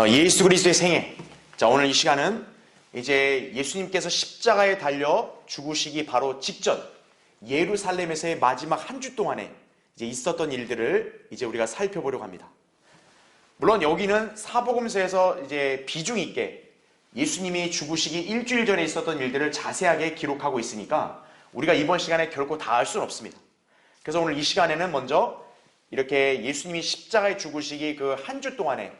예수 그리스도의 생애. 자, 오늘 이 시간은 이제 예수님께서 십자가에 달려 죽으시기 바로 직전 예루살렘에서의 마지막 한 주 동안에 이제 있었던 일들을 이제 우리가 살펴보려고 합니다. 물론 여기는 사복음서에서 이제 비중 있게 예수님이 죽으시기 일주일 전에 있었던 일들을 자세하게 기록하고 있으니까 우리가 이번 시간에 결코 다 알 수는 없습니다. 그래서 오늘 이 시간에는 먼저 이렇게 예수님이 십자가에 죽으시기 그 한 주 동안에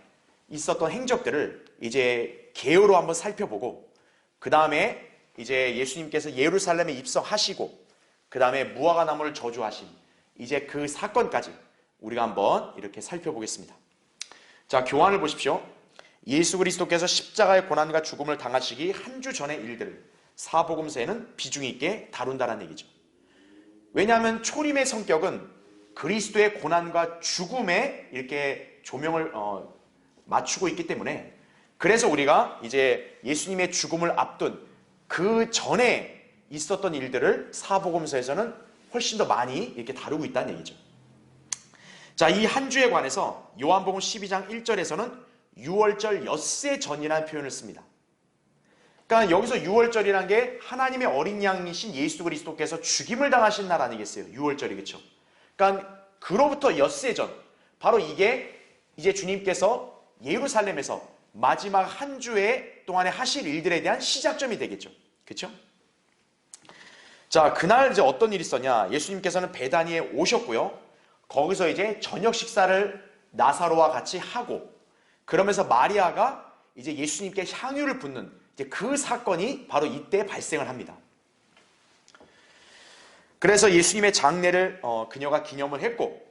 있었던 행적들을 이제 개요로 한번 살펴보고, 그 다음에 이제 예수님께서 예루살렘에 입성하시고, 그 다음에 무화과 나무를 저주하신 이제 그 사건까지 우리가 한번 이렇게 살펴보겠습니다. 자, 교환을 보십시오. 예수 그리스도께서 십자가의 고난과 죽음을 당하시기 한 주 전의 일들을 사복음서에는 비중 있게 다룬다는 얘기죠. 왜냐하면 초림의 성격은 그리스도의 고난과 죽음에 이렇게 조명을 맞추고 있기 때문에, 그래서 우리가 이제 예수님의 죽음을 앞둔 그 전에 있었던 일들을 사복음서에서는 훨씬 더 많이 이렇게 다루고 있다는 얘기죠. 자, 이 한 주에 관해서 요한복음 12장 1절에서는 유월절 엿새 전이라는 표현을 씁니다. 그러니까 여기서 유월절이라는 게 하나님의 어린 양이신 예수 그리스도께서 죽임을 당하신 날 아니겠어요? 유월절이, 그렇죠? 그러니까 그로부터 엿새 전, 바로 이게 이제 주님께서 예루살렘에서 마지막 한 주에 동안에 하실 일들에 대한 시작점이 되겠죠. 그렇죠? 자, 그날 이제 어떤 일이 있었냐? 예수님께서는 베다니에 오셨고요. 거기서 이제 저녁 식사를 나사로와 같이 하고, 그러면서 마리아가 이제 예수님께 향유를 붓는 이제 그 사건이 바로 이때 발생을 합니다. 그래서 예수님의 장례를 그녀가 기념을 했고,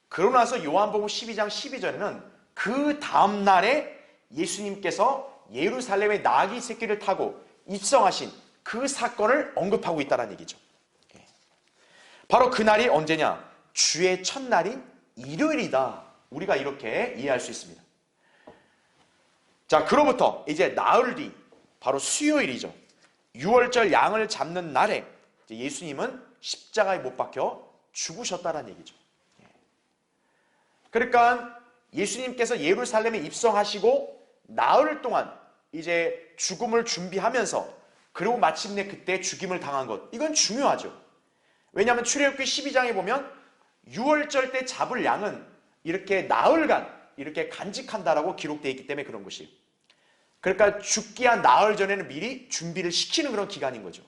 그러고 나서 요한복음 12장 12절에는 그 다음 날에 예수님께서 예루살렘에 나귀 새끼를 타고 입성하신 그 사건을 언급하고 있다는 얘기죠. 바로 그날이 언제냐? 주의 첫날인 일요일이다. 우리가 이렇게 이해할 수 있습니다. 자, 그로부터 이제 나흘 뒤 바로 수요일이죠. 유월절 양을 잡는 날에 예수님은 십자가에 못 박혀 죽으셨다는 얘기죠. 그러니까 예수님께서 예루살렘에 입성하시고 나흘 동안 이제 죽음을 준비하면서, 그리고 마침내 그때 죽임을 당한 것, 이건 중요하죠. 왜냐하면 출애굽기 12장에 보면 유월절 때 잡을 양은 이렇게 나흘간 이렇게 간직한다라고 기록되어 있기 때문에 그런 것이에요. 그러니까 죽기 한 나흘 전에는 미리 준비를 시키는 그런 기간인 거죠.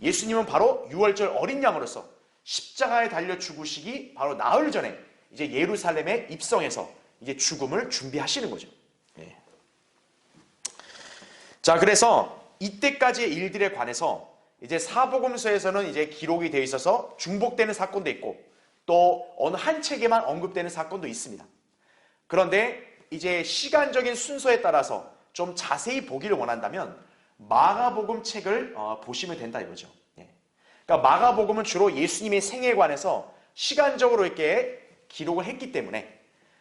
예수님은 바로 유월절 어린 양으로서 십자가에 달려 죽으시기 바로 나흘 전에 이제 예루살렘에 입성해서 이제 죽음을 준비하시는 거죠. 예. 자, 그래서 이때까지의 일들에 관해서 이제 사복음서에서는 이제 기록이 되어 있어서 중복되는 사건도 있고, 또 어느 한 책에만 언급되는 사건도 있습니다. 그런데 이제 시간적인 순서에 따라서 좀 자세히 보기를 원한다면 마가복음 책을 보시면 된다 이거죠. 예. 그러니까 마가복음은 주로 예수님의 생애에 관해서 시간적으로 이렇게 기록을 했기 때문에,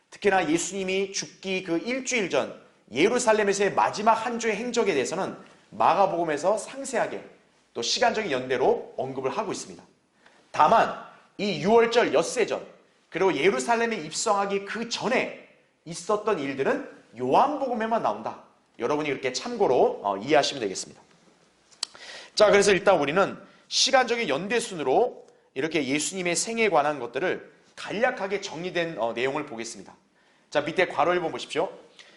특히나 예수님이 죽기 그 일주일 전 예루살렘에서의 마지막 한 주의 행적에 대해서는 마가복음에서 상세하게 또 시간적인 연대로 언급을 하고 있습니다. 다만 이 유월절 엿새 전, 그리고 예루살렘에 입성하기 그 전에 있었던 일들은 요한복음에만 나온다. 여러분이 이렇게 참고로 이해하시면 되겠습니다. 자, 그래서 일단 우리는 시간적인 연대순으로 이렇게 예수님의 생애에 관한 것들을 간략하게 정리된 내용을 보겠습니다. 자, 밑에 괄호 1번 보십시오.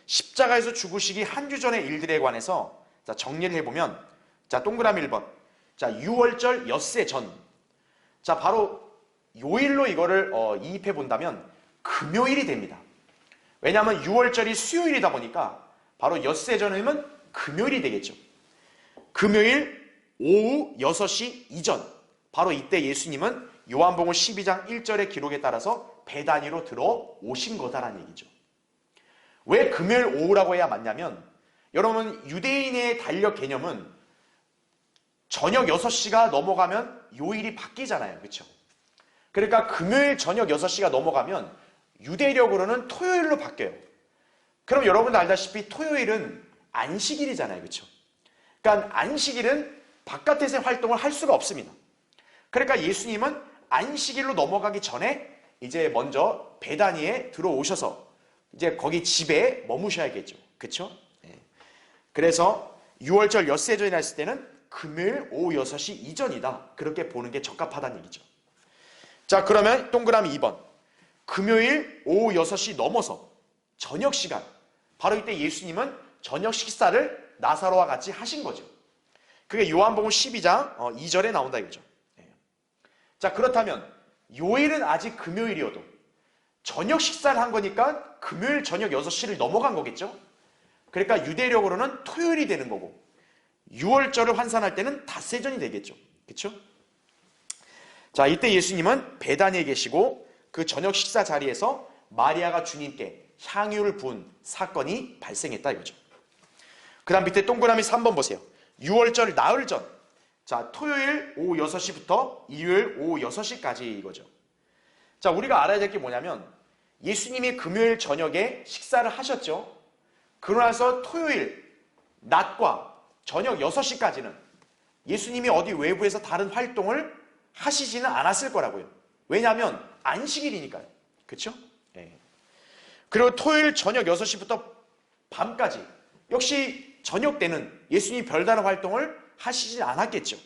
십자가에서 죽으시기 한 주 전의 일들에 관해서 자, 정리를 해보면, 자, 동그라미 1번. 자, 유월절 엿새 전. 자, 바로 요일로 이거를 이입해 본다면 금요일이 됩니다. 왜냐하면 유월절이 수요일이다 보니까 바로 엿새 전이면 금요일이 되겠죠. 금요일 오후 6시 이전, 바로 이때 예수님은 요한복음 12장 1절의 기록에 따라서 베다니로 들어오신 거다라는 얘기죠. 왜 금요일 오후라고 해야 맞냐면, 여러분 유대인의 달력 개념은 저녁 6시가 넘어가면 요일이 바뀌잖아요. 그렇죠? 그러니까 금요일 저녁 6시가 넘어가면 유대력으로는 토요일로 바뀌어요. 그럼 여러분 알다시피 토요일은 안식일이잖아요. 그렇죠? 그러니까 안식일은 바깥에서의 활동을 할 수가 없습니다. 그러니까 예수님은 안식일로 넘어가기 전에 이제 먼저 베다니에 들어오셔서 이제 거기 집에 머무셔야겠죠. 그쵸? 예. 그래서 6월절 엿새전이라 했을 때는 금요일 오후 6시 이전이다. 그렇게 보는 게 적합하다는 얘기죠. 자, 그러면 동그라미 2번. 금요일 오후 6시 넘어서 저녁 시간. 바로 이때 예수님은 저녁 식사를 나사로와 같이 하신 거죠. 그게 요한복음 12장 2절에 나온다 이거죠. 자, 그렇다면 요일은 아직 금요일이어도 저녁 식사를 한 거니까 금요일 저녁 6시를 넘어간 거겠죠. 그러니까 유대력으로는 토요일이 되는 거고 6월절을 환산할 때는 닷새전이 되겠죠. 그렇죠? 자, 이때 예수님은 베다니에 계시고 그 저녁 식사 자리에서 마리아가 주님께 향유를 부은 사건이 발생했다 이거죠. 그 다음 밑에 동그라미 3번 보세요. 6월절 나흘 전. 자, 토요일 오후 6시부터 일요일 오후 6시까지 이거죠. 자, 우리가 알아야 될 게 뭐냐면 예수님이 금요일 저녁에 식사를 하셨죠. 그러고 나서 토요일 낮과 저녁 6시까지는 예수님이 어디 외부에서 다른 활동을 하시지는 않았을 거라고요. 왜냐하면 안식일이니까요. 그렇죠? 네. 그리고 토요일 저녁 6시부터 밤까지 역시 저녁 때는 예수님이 별다른 활동을 하시지 않았겠죠.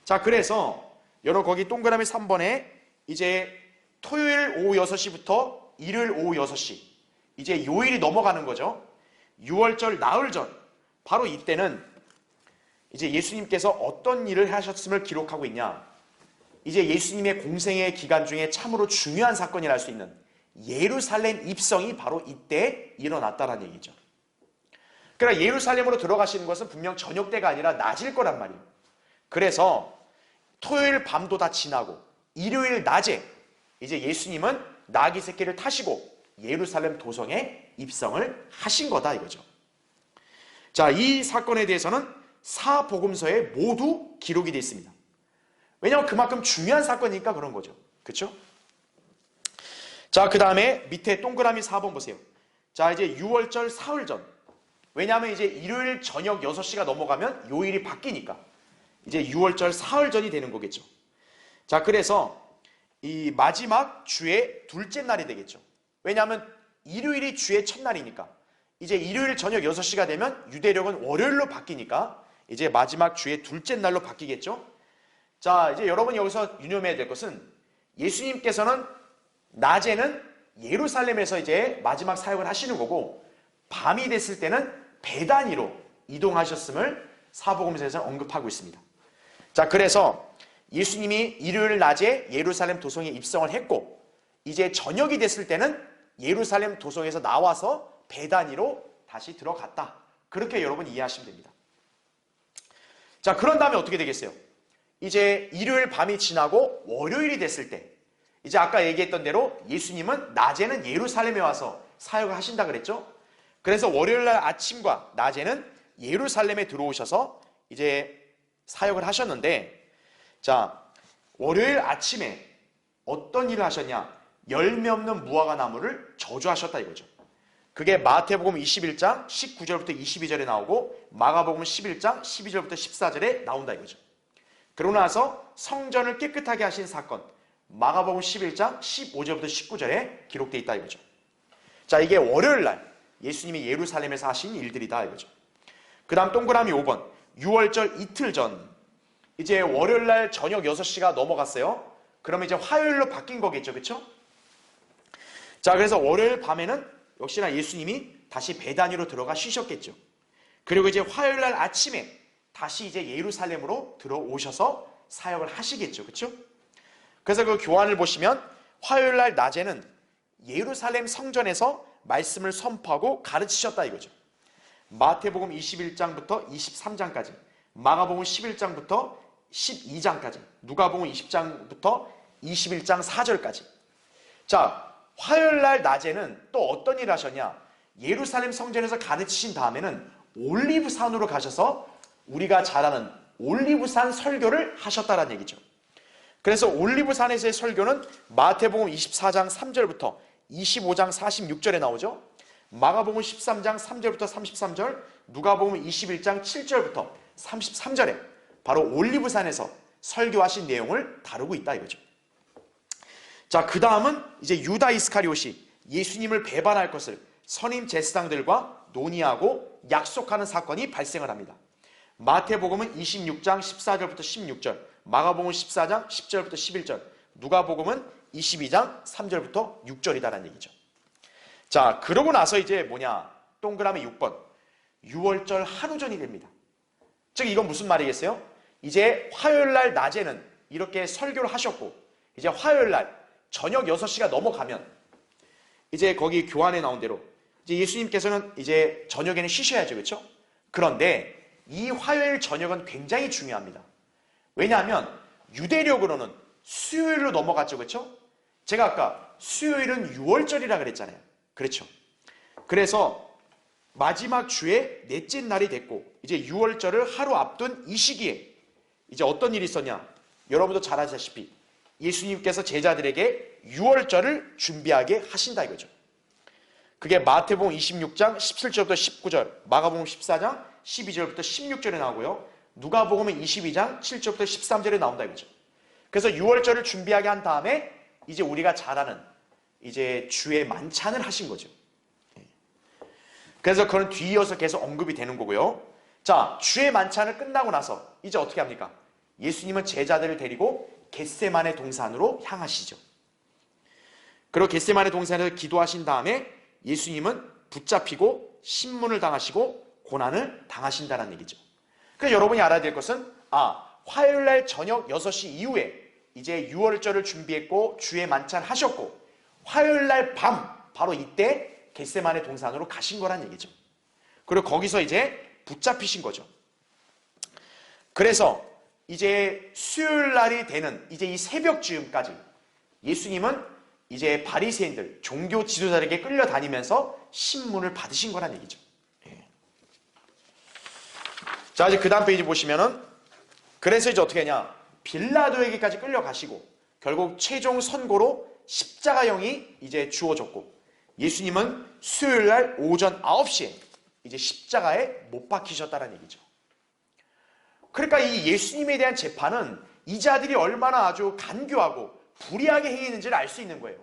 자, 그래서 여러분 거기 동그라미 3번에 이제 토요일 오후 6시부터 일요일 오후 6시 이제 요일이 넘어가는 거죠. 6월절 나흘 전 바로 이때는 이제 예수님께서 어떤 일을 하셨음을 기록하고 있냐. 이제 예수님의 공생의 기간 중에 참으로 중요한 사건이라 할 수 있는 예루살렘 입성이 바로 이때 일어났다는 얘기죠. 그러니까 예루살렘으로 들어가시는 것은 분명 저녁 때가 아니라 낮일 거란 말이에요. 그래서 토요일 밤도 다 지나고 일요일 낮에 이제 예수님은 나귀 새끼를 타시고 예루살렘 도성에 입성을 하신 거다 이거죠. 자, 이 사건에 대해서는 사복음서에 모두 기록이 되어 있습니다. 왜냐하면 그만큼 중요한 사건이니까 그런 거죠. 그렇죠? 자, 그 다음에 밑에 동그라미 4번 보세요. 자, 이제 6월절 사흘 전. 왜냐하면 이제 일요일 저녁 6시가 넘어가면 요일이 바뀌니까 이제 6월절 사흘 전이 되는 거겠죠. 자, 그래서 이 마지막 주의 둘째 날이 되겠죠. 왜냐하면 일요일이 주의 첫날이니까 이제 일요일 저녁 6시가 되면 유대력은 월요일로 바뀌니까 이제 마지막 주의 둘째 날로 바뀌겠죠. 자, 이제 여러분이 여기서 유념해야 될 것은 예수님께서는 낮에는 예루살렘에서 이제 마지막 사역을 하시는 거고 밤이 됐을 때는 베다니로 이동하셨음을 사복음서에서는 언급하고 있습니다. 자, 그래서 예수님이 일요일 낮에 예루살렘 도성에 입성을 했고 이제 저녁이 됐을 때는 예루살렘 도성에서 나와서 베다니로 다시 들어갔다. 그렇게 여러분 이해하시면 됩니다. 자, 그런 다음에 어떻게 되겠어요? 이제 일요일 밤이 지나고 월요일이 됐을 때 이제 아까 얘기했던 대로 예수님은 낮에는 예루살렘에 와서 사역을 하신다 그랬죠? 그래서 월요일날 아침과 낮에는 예루살렘에 들어오셔서 이제 사역을 하셨는데 자, 월요일 아침에 어떤 일을 하셨냐? 열매 없는 무화과 나무를 저주하셨다 이거죠. 그게 마태복음 21장 19절부터 22절에 나오고 마가복음 11장 12절부터 14절에 나온다 이거죠. 그러고 나서 성전을 깨끗하게 하신 사건 마가복음 11장 15절부터 19절에 기록되어 있다 이거죠. 자, 이게 월요일날 예수님이 예루살렘에서 하신 일들이다 이거죠. 그 다음 동그라미 5번 6월절 이틀 전 이제 월요일날 저녁 6시가 넘어갔어요. 그러면 이제 화요일로 바뀐 거겠죠. 그렇죠? 자, 그래서 월요일 밤에는 역시나 예수님이 다시 베다니로 들어가 쉬셨겠죠. 그리고 이제 화요일날 아침에 다시 이제 예루살렘으로 들어오셔서 사역을 하시겠죠. 그렇죠? 그래서 그 교환을 보시면 화요일날 낮에는 예루살렘 성전에서 말씀을 선포하고 가르치셨다 이거죠. 마태복음 21장부터 23장까지 마가복음 11장부터 12장까지 누가복음 20장부터 21장 4절까지 자, 화요일날 낮에는 또 어떤 일을 하셨냐? 예루살렘 성전에서 가르치신 다음에는 올리브산으로 가셔서 우리가 잘 아는 올리브산 설교를 하셨다는 얘기죠. 그래서 올리브산에서의 설교는 마태복음 24장 3절부터 25장 46절에 나오죠. 마가복음 13장 3절부터 33절, 누가복음 21장 7절부터 33절에 바로 올리브산에서 설교하신 내용을 다루고 있다 이거죠. 자, 그 다음은 이제 유다 이스카리옷이 예수님을 배반할 것을 선임 제사장들과 논의하고 약속하는 사건이 발생을 합니다. 마태복음은 26장 14절부터 16절, 마가복음은 14장 10절부터 11절, 누가복음은 22장 3절부터 6절이다라는 얘기죠. 자, 그러고 나서 이제 뭐냐? 동그라미 6번. 6월절 하루 전이 됩니다. 즉 이건 무슨 말이겠어요? 이제 화요일 날 낮에는 이렇게 설교를 하셨고 이제 화요일 날 저녁 6시가 넘어가면 이제 거기 교환에 나온 대로 이제 예수님께서는 이제 저녁에는 쉬셔야죠. 그렇죠? 그런데 이 화요일 저녁은 굉장히 중요합니다. 왜냐하면 유대력으로는 수요일로 넘어갔죠. 그렇죠? 제가 아까 수요일은 6월절이라 그랬잖아요. 그렇죠? 그래서 마지막 주의 넷째 날이 됐고 이제 6월절을 하루 앞둔 이 시기에 이제 어떤 일이 있었냐? 여러분도 잘 아시다시피 예수님께서 제자들에게 6월절을 준비하게 하신다 이거죠. 그게 마태복음 26장 17절부터 19절, 마가복음 14장 12절부터 16절에 나오고요. 누가복음은 22장 7절부터 13절에 나온다 이거죠. 그래서 6월절을 준비하게 한 다음에 이제 우리가 잘 아는 이제 주의 만찬을 하신 거죠. 그래서 그건 뒤이어서 계속 언급이 되는 거고요. 자, 주의 만찬을 끝나고 나서 이제 어떻게 합니까? 예수님은 제자들을 데리고 겟세마네 동산으로 향하시죠. 그리고 겟세마네 동산에서 기도하신 다음에 예수님은 붙잡히고 신문을 당하시고 고난을 당하신다는 얘기죠. 그래서 여러분이 알아야 될 것은 화요일 날 저녁 6시 이후에 이제 6월절을 준비했고 주의 만찬 하셨고 화요일 날 밤 바로 이때 겟세마네 동산으로 가신 거란 얘기죠. 그리고 거기서 이제 붙잡히신 거죠. 그래서 이제 수요일 날이 되는 이제 이 새벽 즈음까지 예수님은 이제 바리새인들 종교 지도자에게 끌려다니면서 신문을 받으신 거란 얘기죠. 자, 이제 그 다음 페이지 보시면은 그래서 이제 어떻게 하냐? 빌라도에게까지 끌려가시고 결국 최종 선고로 십자가형이 이제 주어졌고 예수님은 수요일 날 오전 9시에 이제 십자가에 못 박히셨다는 얘기죠. 그러니까 이 예수님에 대한 재판은 이 자들이 얼마나 아주 간교하고 불의하게 행했는지를 알 수 있는 거예요.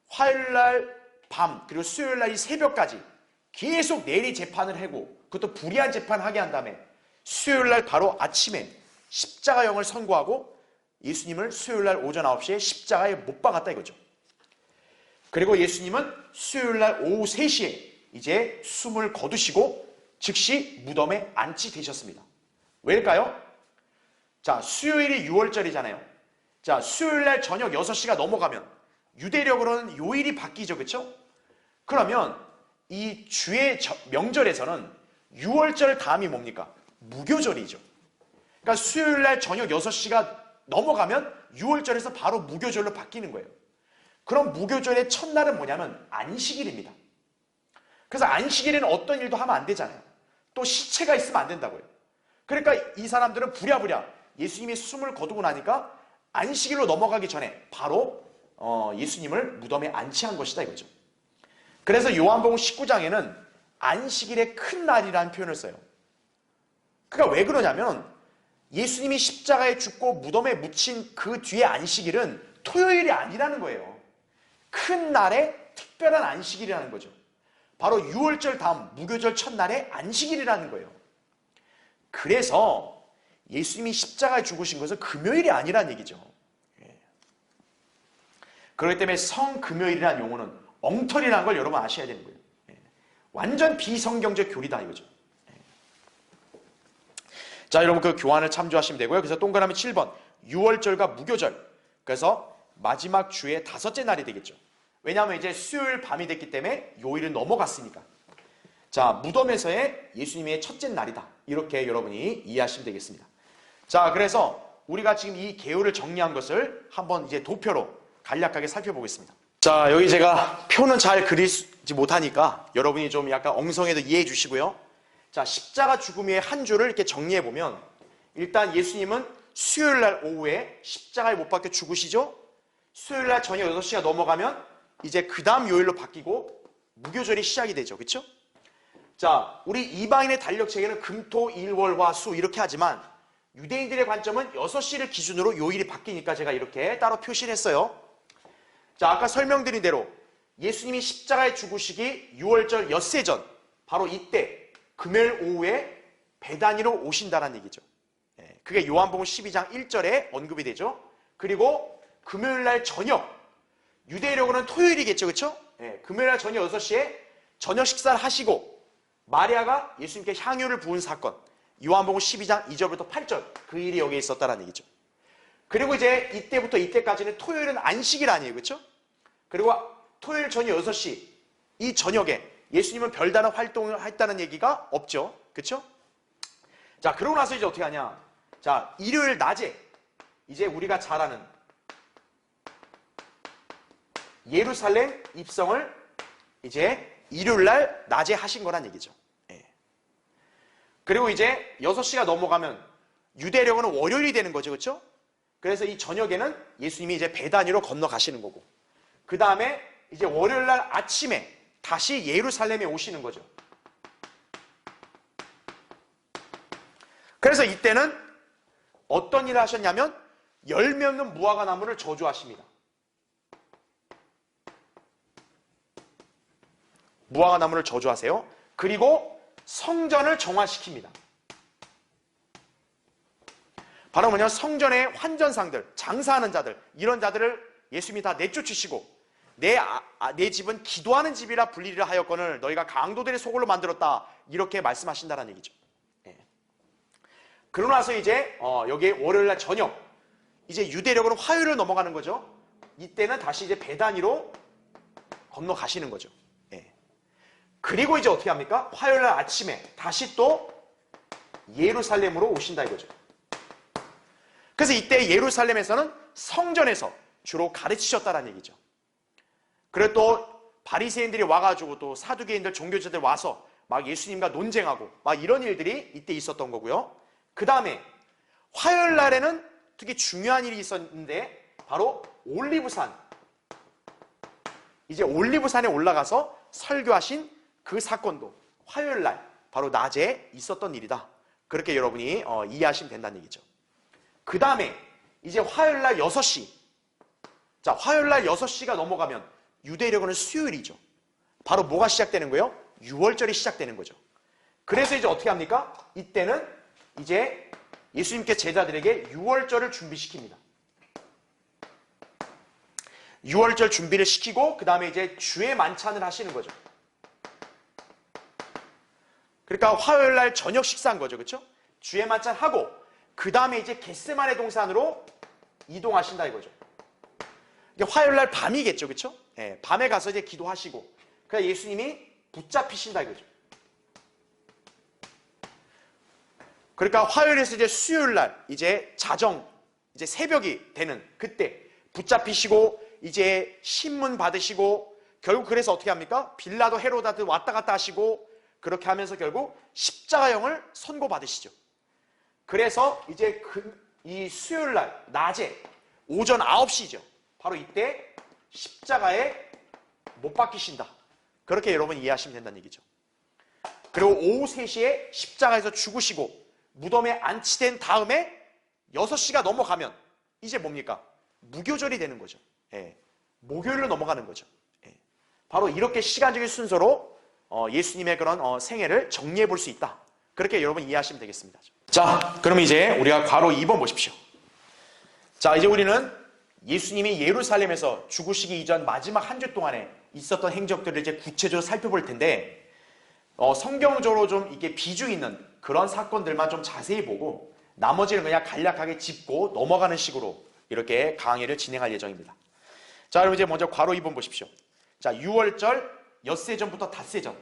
화요일 날 밤 그리고 수요일 날 이 새벽까지 계속 내리 재판을 하고 그것도 불의한 재판을 하게 한 다음에 수요일 날 바로 아침에 십자가형을 선고하고 예수님을 수요일 날 오전 9시에 십자가에 못 박았다 이거죠. 그리고 예수님은 수요일 날 오후 3시에 이제 숨을 거두시고 즉시 무덤에 안치되셨습니다. 왜일까요? 자, 수요일이 6월절이잖아요. 자, 수요일 날 저녁 6시가 넘어가면 유대력으로는 요일이 바뀌죠. 그렇죠? 그러면 이 주의 명절에서는 6월절 다음이 뭡니까? 무교절이죠. 그러니까 수요일 날 저녁 6시가 넘어가면 6월절에서 바로 무교절로 바뀌는 거예요. 그럼 무교절의 첫날은 뭐냐면 안식일입니다. 그래서 안식일에는 어떤 일도 하면 안 되잖아요. 또 시체가 있으면 안 된다고요. 그러니까 이 사람들은 부랴부랴 예수님이 숨을 거두고 나니까 안식일로 넘어가기 전에 바로 예수님을 무덤에 안치한 것이다 이거죠. 그래서 요한복음 19장에는 안식일의 큰 날이라는 표현을 써요. 그러니까 왜 그러냐면 예수님이 십자가에 죽고 무덤에 묻힌 그 뒤에 안식일은 토요일이 아니라는 거예요. 큰 날의 특별한 안식일이라는 거죠. 바로 6월절 다음 무교절 첫날의 안식일이라는 거예요. 그래서 예수님이 십자가에 죽으신 것은 금요일이 아니라는 얘기죠. 그렇기 때문에 성금요일이라는 용어는 엉터리라는 걸 여러분 아셔야 되는 거예요. 완전 비성경적 교리다 이거죠. 자, 여러분 그 교환을 참조하시면 되고요. 그래서 동그라미 7번 6월절과 무교절, 그래서 마지막 주의 5째 날이 되겠죠. 왜냐하면 이제 수요일 밤이 됐기 때문에 요일은 넘어갔으니까. 자, 무덤에서의 예수님의 첫째 날이다. 이렇게 여러분이 이해하시면 되겠습니다. 자, 그래서 우리가 지금 이 개요를 정리한 것을 한번 이제 도표로 간략하게 살펴보겠습니다. 자, 여기 제가 표는 잘 그리지 못하니까 여러분이 좀 약간 엉성해도 이해해 주시고요. 자, 십자가 죽음 위의 한 주를 이렇게 정리해 보면 일단 예수님은 수요일 날 오후에 십자가에 못 박혀 죽으시죠? 수요일 날 저녁 6시가 넘어가면 이제 그 다음 요일로 바뀌고 무교절이 시작이 되죠. 그렇죠? 자, 우리 이방인의 달력 체계는 금, 토, 일, 월, 화, 수 이렇게 하지만 유대인들의 관점은 6시를 기준으로 요일이 바뀌니까 제가 이렇게 따로 표시를 했어요. 자, 아까 설명드린 대로 예수님이 십자가에 죽으시기 6월절 엿새 전, 바로 이때 금요일 오후에 베다니로 오신다는 얘기죠. 그게 요한복음 12장 1절에 언급이 되죠. 그리고 금요일날 저녁, 유대인으로는 토요일이겠죠, 그렇죠? 금요일날 저녁 6시에 저녁 식사를 하시고 마리아가 예수님께 향유를 부은 사건, 요한복음 12장 2절부터 8절, 그 일이 여기에 있었다는 얘기죠. 그리고 이제 이때부터 이때까지는 토요일은 안식일 아니에요, 그렇죠? 그리고 토요일 저녁 6시, 이 저녁에 예수님은 별다른 활동을 했다는 얘기가 없죠, 그렇죠? 자, 그러고 나서 이제 어떻게 하냐? 자, 일요일 낮에 이제 우리가 잘 아는 예루살렘 입성을 이제 일요일날 낮에 하신 거란 얘기죠. 그리고 이제 6시가 넘어가면 유대력은 월요일이 되는 거죠, 그렇죠? 그래서 이 저녁에는 예수님이 이제 베다니로 건너가시는 거고, 그 다음에 이제 월요일날 아침에 다시 예루살렘에 오시는 거죠. 그래서 이때는 어떤 일을 하셨냐면 열매 없는 무화과 나무를 저주하십니다. 무화과 나무를 저주하세요. 그리고 성전을 정화시킵니다. 바로 뭐냐면 성전의 환전상들, 장사하는 자들, 이런 자들을 예수님이 다 내쫓으시고 내 집은 기도하는 집이라 불리리라 하였거늘 너희가 강도들의 소굴로 만들었다, 이렇게 말씀하신다는 얘기죠. 그러고 나서 이제 여기 월요일날 저녁, 이제 유대력으로 화요일을 넘어가는 거죠. 이때는 다시 이제 베다니로 건너가시는 거죠. 그리고 이제 어떻게 합니까? 화요일날 아침에 다시 또 예루살렘으로 오신다 이거죠. 그래서 이때 예루살렘에서는 성전에서 주로 가르치셨다는 얘기죠. 그리고 또 바리새인들이 와가지고 또 사두개인들, 종교자들 와서 막 예수님과 논쟁하고 막 이런 일들이 이때 있었던 거고요. 그 다음에 화요일 날에는 특히 중요한 일이 있었는데 바로 올리브산, 이제 올리브산에 올라가서 설교하신 그 사건도 화요일 날 바로 낮에 있었던 일이다, 그렇게 여러분이 이해하시면 된다는 얘기죠. 그 다음에 이제 화요일 날 6시, 자, 화요일 날 6시가 넘어가면 유대력은 수요일이죠. 바로 뭐가 시작되는 거예요? 6월절이 시작되는 거죠. 그래서 이제 어떻게 합니까? 이때는 이제 예수님께 제자들에게 6월절을 준비시킵니다. 6월절 준비를 시키고 그 다음에 이제 주의 만찬을 하시는 거죠. 그러니까 화요일 날 저녁 식사한 거죠, 그렇죠? 주의 만찬 하고 그 다음에 이제 겟세마네 동산으로 이동하신다 이거죠. 화요일 날 밤이겠죠, 그렇죠? 밤에 가서 이제 기도하시고, 그러니까 예수님이 붙잡히신다 이거죠. 그러니까 화요일에서 이제 수요일 날 이제 자정, 이제 새벽이 되는 그때 붙잡히시고 이제 신문 받으시고, 결국 그래서 어떻게 합니까? 빌라도 헤로다도 왔다 갔다 하시고, 그렇게 하면서 결국 십자가형을 선고받으시죠. 그래서 이제 이 수요일 날 낮에 오전 9시죠. 바로 이때 십자가에 못 박히신다, 그렇게 여러분 이해하시면 된다는 얘기죠. 그리고 오후 3시에 십자가에서 죽으시고 무덤에 안치된 다음에 6시가 넘어가면 이제 뭡니까? 무교절이 되는 거죠. 목요일로 넘어가는 거죠. 바로 이렇게 시간적인 순서로 예수님의 그런 생애를 정리해 볼 수 있다, 그렇게 여러분 이해하시면 되겠습니다. 자, 그럼 이제 우리가 괄호 2번 보십시오. 자, 이제 우리는 예수님이 예루살렘에서 죽으시기 이전 마지막 한 주 동안에 있었던 행적들을 이제 구체적으로 살펴볼 텐데, 성경적으로 좀 이게 비중 있는 그런 사건들만 좀 자세히 보고 나머지는 그냥 간략하게 짚고 넘어가는 식으로 이렇게 강의를 진행할 예정입니다. 자, 그럼 이제 먼저 괄호 2번 보십시오. 자, 6월절 엿새전부터 닷새전.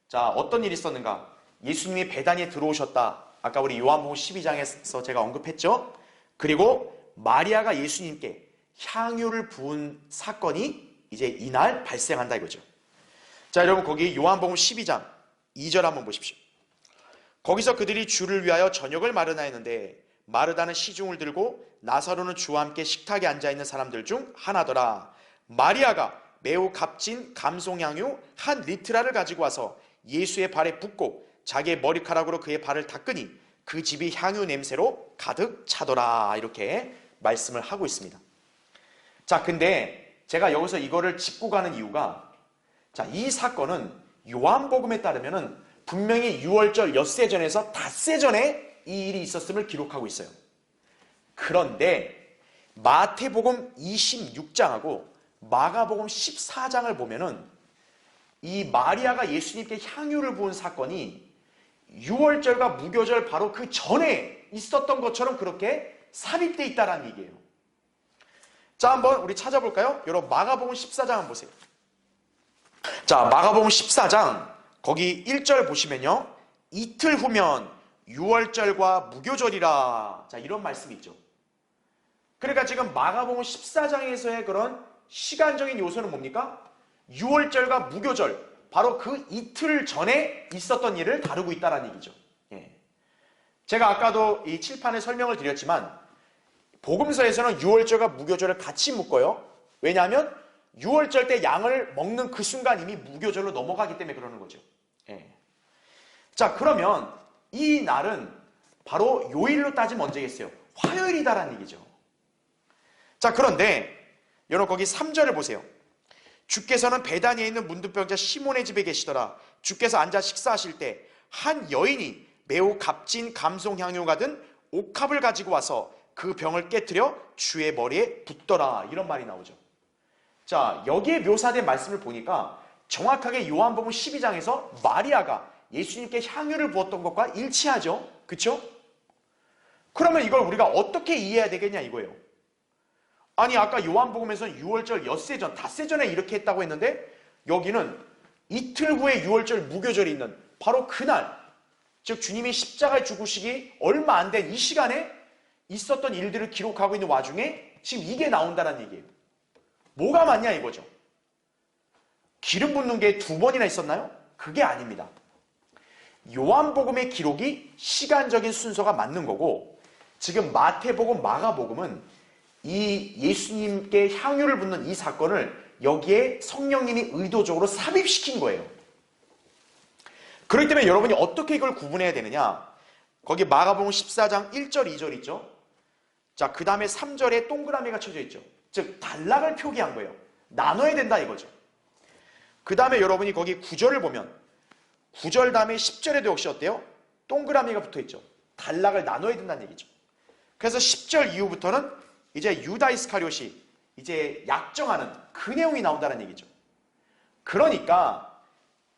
자, 어떤 일이 있었는가? 예수님이 베다니에 들어오셨다, 아까 우리 요한복음 12장에서 제가 언급했죠. 그리고 마리아가 예수님께 향유를 부은 사건이 이제 이날 발생한다 이거죠. 자, 여러분 거기 요한복음 12장 2절 한번 보십시오. 거기서 그들이 주를 위하여 저녁을 마르나했는데 마르다는 시중을 들고 나사로는 주와 함께 식탁에 앉아있는 사람들 중 하나더라. 마리아가 매우 값진 감송향유 한 리트라를 가지고 와서 예수의 발에 붓고 자기의 머리카락으로 그의 발을 닦으니 그 집이 향유 냄새로 가득 차더라, 이렇게 말씀을 하고 있습니다. 자, 근데 제가 여기서 이거를 짚고 가는 이유가, 자, 이 사건은 요한복음에 따르면은 분명히 유월절 엿새 전에서 닷새 전에 이 일이 있었음을 기록하고 있어요. 그런데 마태복음 26장하고 마가복음 14장을 보면은 이 마리아가 예수님께 향유를 부은 사건이 유월절과 무교절 바로 그 전에 있었던 것처럼 그렇게 삽입되어 있다는 얘기예요. 자, 한번 우리 찾아볼까요? 여러분, 마가복음 14장 한번 보세요. 자, 마가복음 14장 거기 1절 보시면요, 이틀 후면 유월절과 무교절이라, 자, 이런 말씀이 있죠. 그러니까 지금 마가복음 14장에서의 그런 시간적인 요소는 뭡니까? 유월절과 무교절, 바로 그 이틀 전에 있었던 일을 다루고 있다는 얘기죠. 예. 제가 아까도 이 칠판에 설명을 드렸지만 복음서에서는 유월절과 무교절을 같이 묶어요. 왜냐하면 유월절 때 양을 먹는 그 순간 이미 무교절로 넘어가기 때문에 그러는 거죠. 예. 자, 그러면 이 날은 바로 요일로 따지면 언제겠어요? 화요일이다라는 얘기죠. 자, 그런데 여러분 거기 3절을 보세요. 주께서는 베다니에 있는 문둥병자 시몬의 집에 계시더라. 주께서 앉아 식사하실 때 한 여인이 매우 값진 감송향유가 든 옥합을 가지고 와서 그 병을 깨트려 주의 머리에 붓더라. 이런 말이 나오죠. 자, 여기에 묘사된 말씀을 보니까 정확하게 요한복음 12장에서 마리아가 예수님께 향유를 부었던 것과 일치하죠. 그렇죠? 그러면 이걸 우리가 어떻게 이해해야 되겠냐 이거예요. 아니, 아까 요한복음에서는 유월절 엿새 전, 닷새 전에 이렇게 했다고 했는데 여기는 이틀 후에 유월절 무교절이 있는 바로 그날, 즉 주님이 십자가에 죽으시기 얼마 안 된 이 시간에 있었던 일들을 기록하고 있는 와중에 지금 이게 나온다는 얘기예요. 뭐가 맞냐 이거죠. 기름 붓는 게 2번이나 있었나요? 그게 아닙니다. 요한복음의 기록이 시간적인 순서가 맞는 거고, 지금 마태복음, 마가복음은 이 예수님께 향유를 붓는 이 사건을 여기에 성령님이 의도적으로 삽입시킨 거예요. 그렇기 때문에 여러분이 어떻게 이걸 구분해야 되느냐, 거기 마가복음 14장 1절 2절 있죠. 자, 그 다음에 3절에 동그라미가 쳐져 있죠. 즉 단락을 표기한 거예요. 나눠야 된다 이거죠. 그 다음에 여러분이 거기 9절을 보면 9절 다음에 10절에도 역시 어때요? 동그라미가 붙어있죠. 단락을 나눠야 된다는 얘기죠. 그래서 10절 이후부터는 이제 유다 이스카리옷이 이제 약정하는 그 내용이 나온다는 얘기죠. 그러니까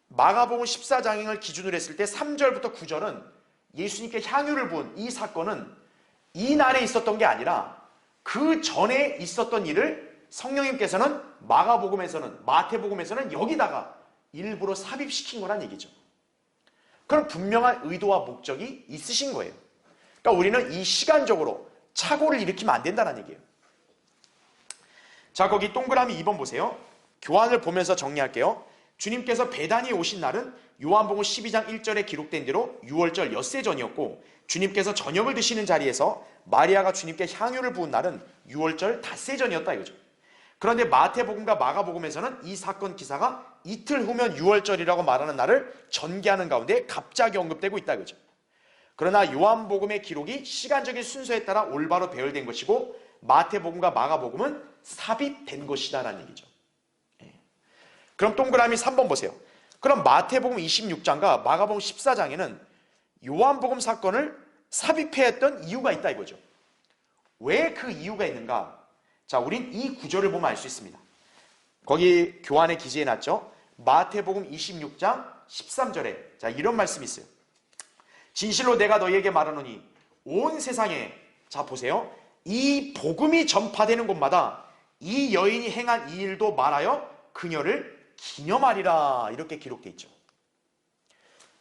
마가복음 14장을 기준으로 했을 때 3절부터 9절은 예수님께 향유를 부은 이 사건은 이 날에 있었던 게 아니라 그 전에 있었던 일을 성령님께서는 마가복음에서는, 마태복음에서는 여기다가 일부러 삽입시킨 거란 얘기죠. 그럼 분명한 의도와 목적이 있으신 거예요. 그러니까 우리는 이 시간적으로 착오를 일으키면 안 된다는 얘기예요. 자, 거기 동그라미 2번 보세요. 교환을 보면서 정리할게요. 주님께서 베다니에 오신 날은 요한복음 12장 1절에 기록된 대로 유월절 엿새 전이었고, 주님께서 저녁을 드시는 자리에서 마리아가 주님께 향유를 부은 날은 유월절 닷새 전이었다 이거죠. 그런데 마태복음과 마가복음에서는 이 사건 기사가 이틀 후면 유월절이라고 말하는 날을 전개하는 가운데 갑자기 언급되고 있다 이거죠. 그러나 요한복음의 기록이 시간적인 순서에 따라 올바로 배열된 것이고, 마태복음과 마가복음은 삽입된 것이다라는 얘기죠. 그럼 동그라미 3번 보세요. 그럼 마태복음 26장과 마가복음 14장에는 요한복음 사건을 삽입했던 이유가 있다 이거죠. 왜 그 이유가 있는가? 자, 우린 이 구절을 보면 알 수 있습니다. 거기 교환에 기재해놨죠. 마태복음 26장 13절에 자, 이런 말씀이 있어요. 진실로 내가 너희에게 말하노니 온 세상에, 자 보세요, 이 복음이 전파되는 곳마다 이 여인이 행한 이 일도 말하여 그녀를 기념하리라, 이렇게 기록되어 있죠.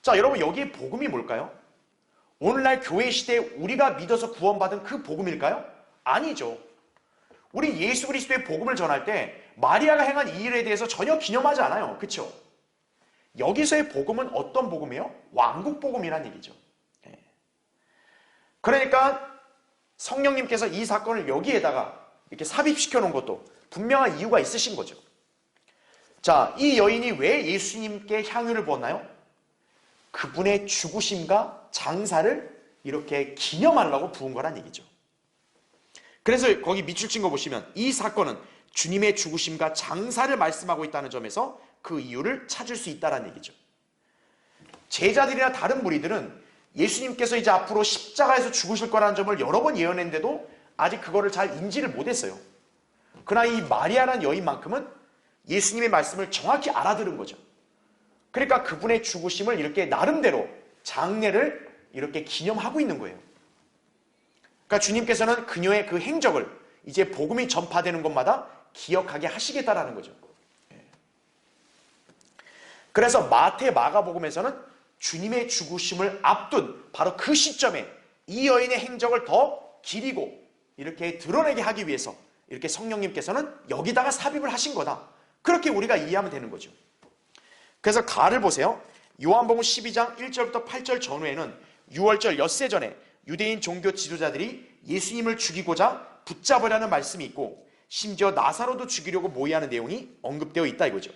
자, 여러분 여기에 복음이 뭘까요? 오늘날 교회 시대에 우리가 믿어서 구원받은 그 복음일까요? 아니죠. 우리 예수 그리스도의 복음을 전할 때 마리아가 행한 이 일에 대해서 전혀 기념하지 않아요. 그렇죠? 여기서의 복음은 어떤 복음이에요? 왕국 복음이란 얘기죠. 그러니까 성령님께서 이 사건을 여기에다가 이렇게 삽입시켜 놓은 것도 분명한 이유가 있으신 거죠. 자, 이 여인이 왜 예수님께 향유를 부었나요? 그분의 죽으심과 장사를 이렇게 기념하려고 부은 거란 얘기죠. 그래서 거기 밑줄 친 거 보시면 이 사건은 주님의 죽으심과 장사를 말씀하고 있다는 점에서 그 이유를 찾을 수 있다는 얘기죠. 제자들이나 다른 무리들은 예수님께서 이제 앞으로 십자가에서 죽으실 거라는 점을 여러 번 예언했는데도 아직 그거를 잘 인지를 못했어요. 그러나 이 마리아라는 여인만큼은 예수님의 말씀을 정확히 알아들은 거죠. 그러니까 그분의 죽으심을 이렇게 나름대로 장례를 이렇게 기념하고 있는 거예요. 그러니까 주님께서는 그녀의 그 행적을 이제 복음이 전파되는 곳마다 기억하게 하시겠다라는 거죠. 그래서 마태, 마가복음에서는 주님의 죽으심을 앞둔 바로 그 시점에 이 여인의 행적을 더 기리고 이렇게 드러내게 하기 위해서 이렇게 성령님께서는 여기다가 삽입을 하신 거다. 그렇게 우리가 이해하면 되는 거죠. 그래서 가를 보세요. 요한복음 12장 1절부터 8절 전후에는 유월절 엿새 전에 유대인 종교 지도자들이 예수님을 죽이고자 붙잡으라는 말씀이 있고 심지어 나사로도 죽이려고 모의하는 내용이 언급되어 있다 이거죠.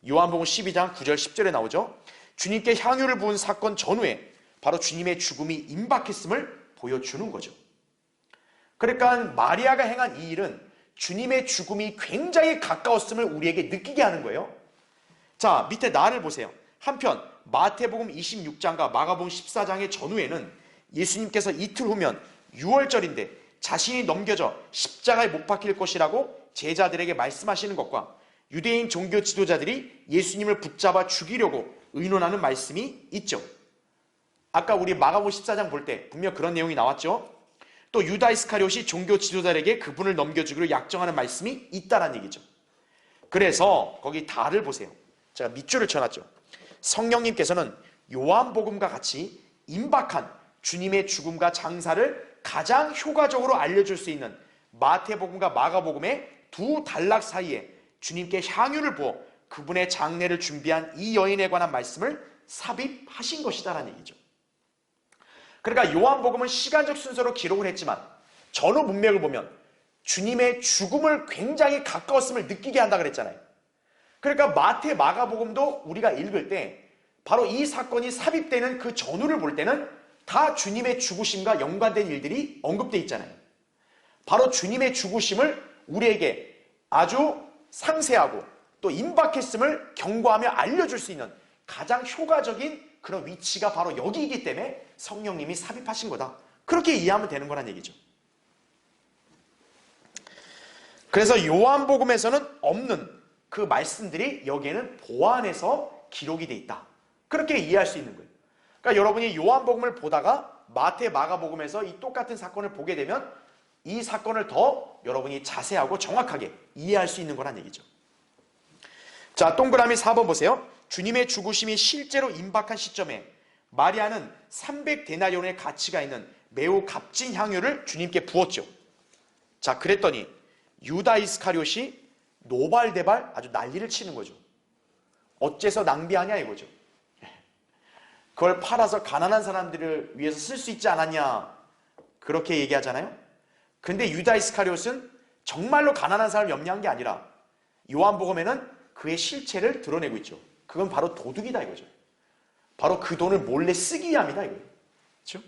요한복음 12장 9절 10절에 나오죠. 주님께 향유를 부은 사건 전후에 바로 주님의 죽음이 임박했음을 보여주는 거죠. 그러니까 마리아가 행한 이 일은 주님의 죽음이 굉장히 가까웠음을 우리에게 느끼게 하는 거예요. 자, 밑에 나를 보세요. 한편 마태복음 26장과 마가복음 14장의 전후에는 예수님께서 이틀 후면 6월절인데 자신이 넘겨져 십자가에 못 박힐 것이라고 제자들에게 말씀하시는 것과 유대인 종교 지도자들이 예수님을 붙잡아 죽이려고 의논하는 말씀이 있죠. 아까 우리 마가복음 14장 볼 때 분명 그런 내용이 나왔죠. 또 유다 이스카리옷이 종교 지도자에게 그분을 넘겨주기로 약정하는 말씀이 있다는 얘기죠. 그래서 거기 다를 보세요. 제가 밑줄을 쳐놨죠. 성령님께서는 요한복음과 같이 임박한 주님의 죽음과 장사를 가장 효과적으로 알려줄 수 있는 마태복음과 마가복음의 두 단락 사이에 주님께 향유를 부어 그분의 장례를 준비한 이 여인에 관한 말씀을 삽입하신 것이다라는 얘기죠. 그러니까 요한복음은 시간적 순서로 기록을 했지만 전후 문맥을 보면 주님의 죽음을 굉장히 가까웠음을 느끼게 한다 그랬잖아요. 그러니까 마태, 마가복음도 우리가 읽을 때 바로 이 사건이 삽입되는 그 전후를 볼 때는 다 주님의 죽으심과 연관된 일들이 언급되어 있잖아요. 바로 주님의 죽으심을 우리에게 아주 상세하고 또 임박했음을 경고하며 알려줄 수 있는 가장 효과적인 그런 위치가 바로 여기이기 때문에 성령님이 삽입하신 거다. 그렇게 이해하면 되는 거란 얘기죠. 그래서 요한복음에서는 없는 그 말씀들이 여기에는 보완해서 기록이 돼 있다. 그렇게 이해할 수 있는 거예요. 그러니까 여러분이 요한복음을 보다가 마태, 마가복음에서 이 똑같은 사건을 보게 되면 이 사건을 더 여러분이 자세하고 정확하게 이해할 수 있는 거란 얘기죠. 자, 동그라미 4번 보세요. 주님의 죽으심이 실제로 임박한 시점에 마리아는 300데나리온의 가치가 있는 매우 값진 향유를 주님께 부었죠. 자, 그랬더니 유다 이스카리옷이 노발대발 아주 난리를 치는 거죠. 어째서 낭비하냐 이거죠. 그걸 팔아서 가난한 사람들을 위해서 쓸 수 있지 않았냐 그렇게 얘기하잖아요. 근데 유다 이스카리옷은 정말로 가난한 사람을 염려한 게 아니라 요한복음에는 그의 실체를 드러내고 있죠. 그건 바로 도둑이다 이거죠. 바로 그 돈을 몰래 쓰기 위함이다 이거예요. 그렇죠?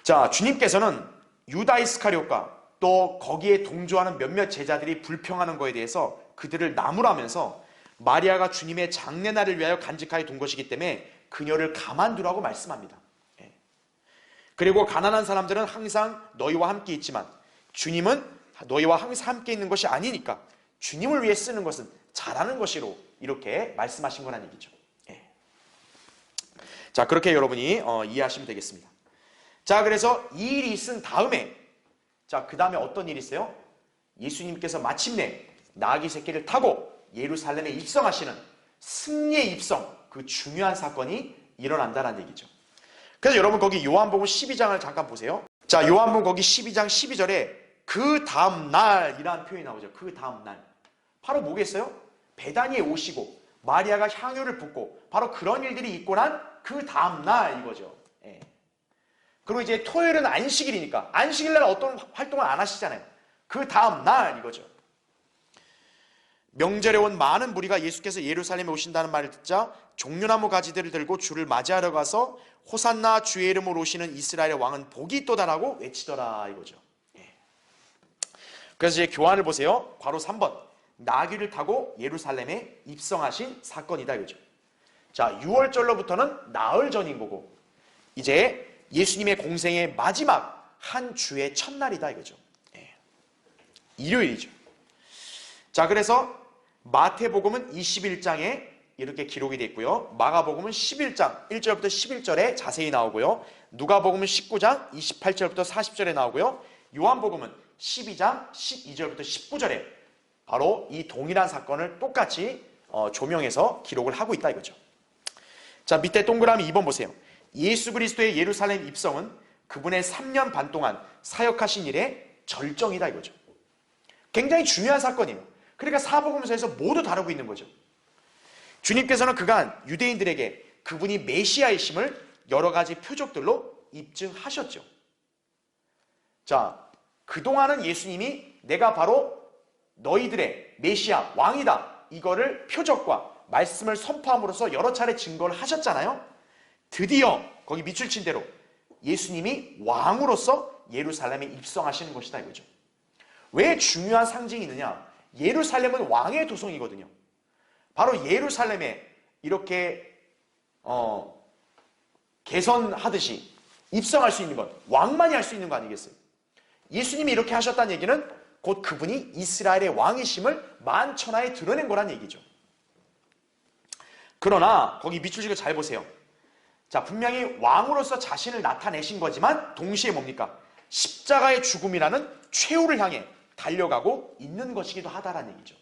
자, 주님께서는 유다 이스카리옷과 또 거기에 동조하는 몇몇 제자들이 불평하는 거에 대해서 그들을 나무라면서 마리아가 주님의 장례날을 위하여 간직하여 둔 것이기 때문에 그녀를 가만두라고 말씀합니다. 그리고 가난한 사람들은 항상 너희와 함께 있지만 주님은 너희와 항상 함께 있는 것이 아니니까 주님을 위해 쓰는 것은 잘하는 것이로 이렇게 말씀하신 거란 얘기죠. 자, 그렇게 여러분이 이해하시면 되겠습니다. 자, 그래서 이 일이 있은 다음에 자, 그 다음에 어떤 일이 있어요? 예수님께서 마침내 나귀 새끼를 타고 예루살렘에 입성하시는 승리의 입성, 그 중요한 사건이 일어난다는 얘기죠. 그래서 여러분 거기 요한복음 12장을 잠깐 보세요. 자, 요한복음 거기 12장 12절에 그 다음 날이라는 표현이 나오죠. 그 다음 날. 바로 뭐겠어요? 베다니에 오시고 마리아가 향유를 붓고 바로 그런 일들이 있고 난 그 다음 날 이거죠. 그리고 이제 토요일은 안식일이니까 안식일 날 어떤 활동을 안 하시잖아요. 그 다음 날 이거죠. 명절에 온 많은 무리가 예수께서 예루살렘에 오신다는 말을 듣자 종려나무 가지들을 들고 주를 맞이하러 가서 호산나 주의 이름으로 오시는 이스라엘의 왕은 복이 있도다라고 외치더라 이거죠. 그래서 이제 교환을 보세요. 괄호 3번. 나귀를 타고 예루살렘에 입성하신 사건이다 이거죠. 자, 6월절로부터는 나흘 전인 거고 이제 예수님의 공생의 마지막 한 주의 첫날이다 이거죠. 예. 일요일이죠. 자, 그래서 마태복음은 21장에 이렇게 기록이 되어 있고요. 마가복음은 11장 1절부터 11절에 자세히 나오고요. 누가복음은 19장 28절부터 40절에 나오고요. 요한복음은 12장 12절부터 19절에 바로 이 동일한 사건을 똑같이 조명해서 기록을 하고 있다 이거죠. 자, 밑에 동그라미 2번 보세요. 예수 그리스도의 예루살렘 입성은 그분의 3년 반 동안 사역하신 일의 절정이다 이거죠. 굉장히 중요한 사건이에요. 그러니까 사복음서에서 모두 다루고 있는 거죠. 주님께서는 그간 유대인들에게 그분이 메시아이심을 여러 가지 표적들로 입증하셨죠. 자, 그동안은 예수님이 내가 바로 너희들의 메시아 왕이다 이거를 표적과 말씀을 선포함으로써 여러 차례 증거를 하셨잖아요. 드디어 거기 밑줄 친 대로 예수님이 왕으로서 예루살렘에 입성하시는 것이다 이거죠. 왜 중요한 상징이 있느냐? 예루살렘은 왕의 도성이거든요. 바로 예루살렘에 이렇게 개선하듯이 입성할 수 있는 건 왕만이 할 수 있는 거 아니겠어요? 예수님이 이렇게 하셨다는 얘기는 곧 그분이 이스라엘의 왕이심을 만천하에 드러낸 거란 얘기죠. 그러나 거기 밑줄 치고 잘 보세요. 자, 분명히 왕으로서 자신을 나타내신 거지만 동시에 뭡니까? 십자가의 죽음이라는 최후를 향해 달려가고 있는 것이기도 하다라는 얘기죠.